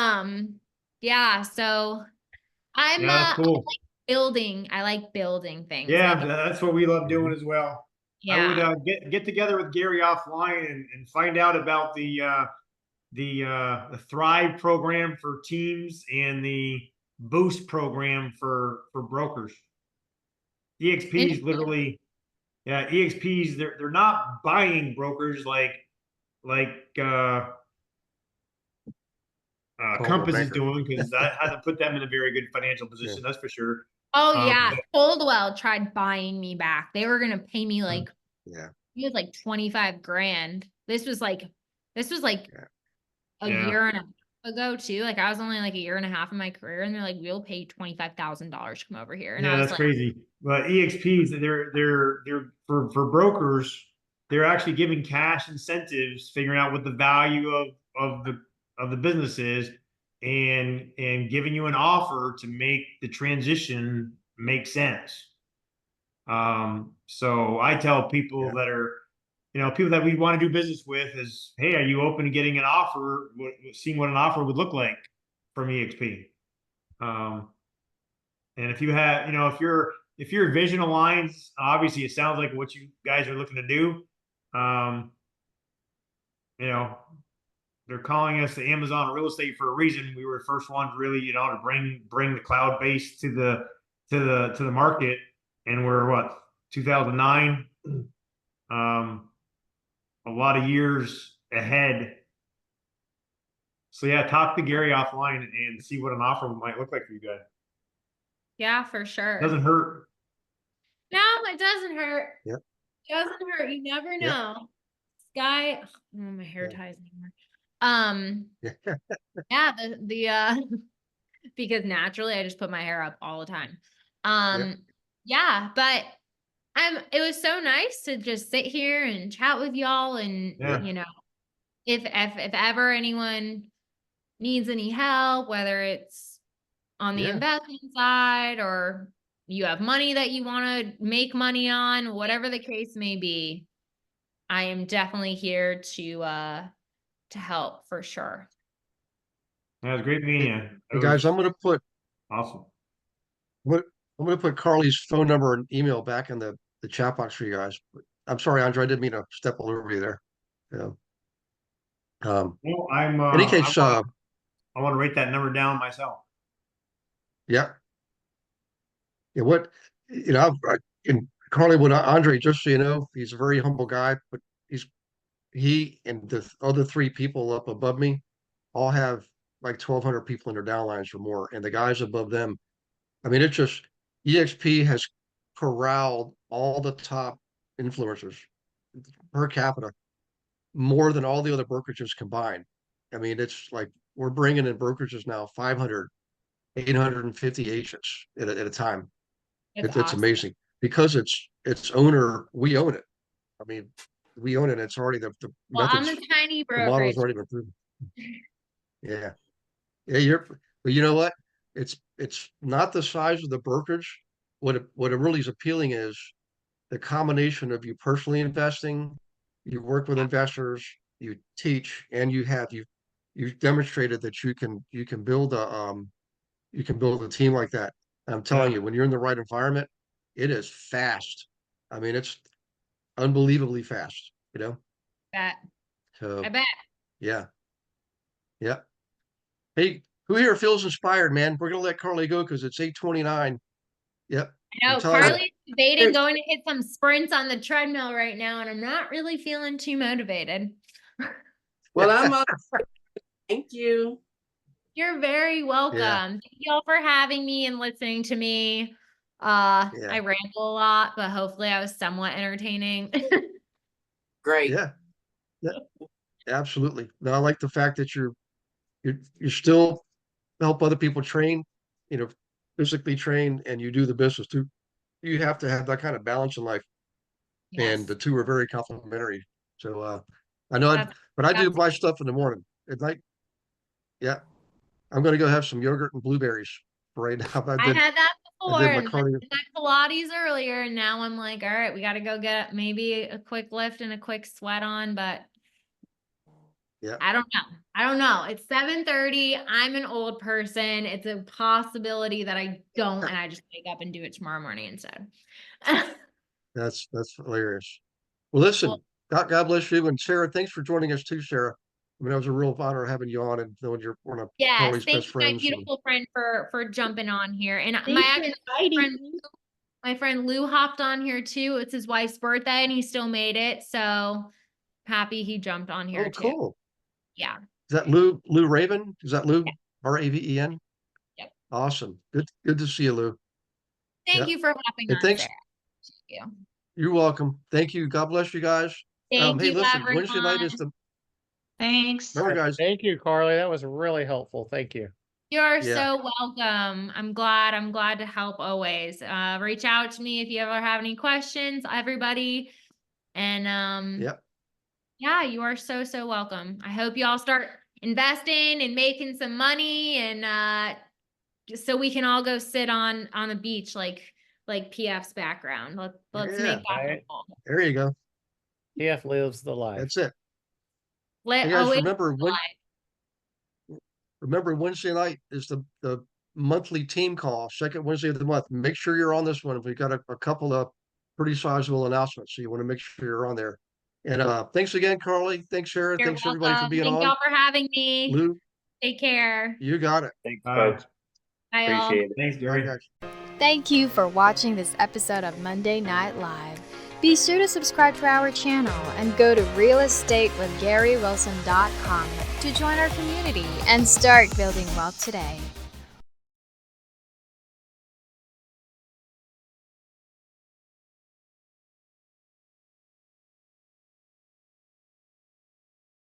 yeah, so I'm Yeah, that's cool. I like building things. Yeah, Like, that's what we love doing as well. I yeah. would get together with Gary offline and find out about the Thrive program for teams and the Boost program for brokers. EXPs literally, yeah, EXPs they're not buying brokers like Compass is doing, because that hasn't put them in a very good financial position, that's for sure. Oh yeah, Coldwell tried buying me back. They were gonna pay me like, Yeah. it was like 25 grand. This was like Yeah. a year and a half ago too. Like, I was only like a year and a half in my career, and they're like, we'll pay $25,000 to come over here. And Yeah, I was that's like, crazy. But EXPs, they're for brokers, they're actually giving cash incentives, figuring out what the value of the business is, and giving you an offer to make the transition make sense. So I tell people that are, people that we want to do business with is, hey, are you open to getting an offer, seeing what an offer would look like from EXP? And if you have, if your vision aligns, obviously it sounds like what you guys are looking to do. They're calling us the Amazon real estate for a reason. We were the first ones really, to bring the cloud base to the market. And we're what, 2009, a lot of years ahead. So yeah, talk to Gary offline and see what an offer might look like for you guys. yeah, for sure. Doesn't hurt. No, it doesn't hurt. Yep. It doesn't hurt. You never know. Sky, oh, my hair ties anymore. Yeah, because naturally I just put my hair up all the time. Yeah, but it was so nice to just sit here and chat with y'all, and Yeah. you know, if ever anyone needs any help, whether it's on the Yeah. investment side or you have money that you want to make money on, whatever the case may be, I am definitely here to help for sure. That was great meeting you. Hey guys, I'm gonna put Awesome. Carly's phone number and email back in the chat box for you guys. I'm sorry, Andre, I didn't mean to step all over you there. Yeah. Well, I'm Any case, I want to write that number down myself. yeah. Yeah, what, you know, and Carly, what Andre, just so you know, he's a very humble guy, but he and the other 3 people up above me all have like 1,200 people in their downlines or more. And the guys above them, I mean, it's just, EXP has corralled all the top influencers per capita more than all the other brokerages combined. I mean, it's like we're bringing in brokerages now 500, 850 agents at a time. It's awesome. amazing because it's we own it. I mean, we own it. It's already the Well, I'm methods, a tiny the model's brokerage. already been proven. Yeah. Yeah, but you know what? It's not the size of the brokerage. What it really is appealing is the combination of you personally investing, you work with investors, you teach, and you've demonstrated that you can build a team like that. And I'm telling you, when you're in the right environment, it is fast. I mean, it's unbelievably fast, you know? Bet. So I bet. yeah. Yeah. Hey, who here feels inspired, man? We're gonna let Carly go because it's 8:29. Yep. I know I'm telling you. Carly's debating going to hit some sprints on the treadmill right now, and I'm not really feeling too motivated. Well, I'm up. Thank you. You're very welcome. Yeah. Thank you all for having me and listening to me. I ramble a lot, but hopefully I was somewhat entertaining. Great. Yeah. Yeah. Absolutely. No, I like the fact that you're still help other people train, you know, physically train, and you do the business too. You have to have that kind of balance in life. And the two are very complementary. So I know, but I do my stuff in the morning. At night, yeah, I'm gonna go have some yogurt and blueberries right now. I had that before, I did and my cardio. I Pilates earlier, and now I'm like, all right, we got to go get maybe a quick lift and a quick sweat on, but yeah, I don't know. It's 7:30. I'm an old person. It's a possibility that I don't, and I just wake up and do it tomorrow morning instead. That's hilarious. Well, listen, God bless you, and Sarah, thanks for joining us too, Sarah. I mean, it was a real honor having you on and knowing you're one of Carly's thank best you, friends. my beautiful friend, for jumping on here. And my friend Lou hopped on here too. It's his wife's birthday, and he still made it. So happy he jumped on here too. Cool. Yeah. Is that Lou Raven? Is that Lou? Raven? Yep. Awesome. Good to see you, Lou. Thank you for hopping on, thanks. Sarah. Thank you. You're welcome. Thank you. God bless you guys. Thank you, listen, everyone. Wednesday night is the. Thanks. Remember, guys. Thank you, Carly. That was really helpful. Thank you. You're so welcome. I'm glad to help always. Reach out to me if you ever have any questions, everybody. And yeah, you are so welcome. I hope you all start investing and making some money, and just so we can all go sit on the beach like PF's background. Let's make that happen. There you go. PF lives the life. That's it. Hey guys, remember Wednesday night is the monthly team call, second Wednesday of the month. Make sure you're on this one. We've got a couple of pretty sizable announcements, so you want to make sure you're on there. And thanks again, Carly. Thanks, Sarah. Thanks everybody for being on. Thank y'all for having me. Lou, take care. You got it. Thanks, folks. Bye, Appreciate it. Thanks, Gary. Thank you for watching this episode of Monday Night Live. Be sure to subscribe to our channel and go to realestatewithgarywilson.com to join our community and start building wealth today.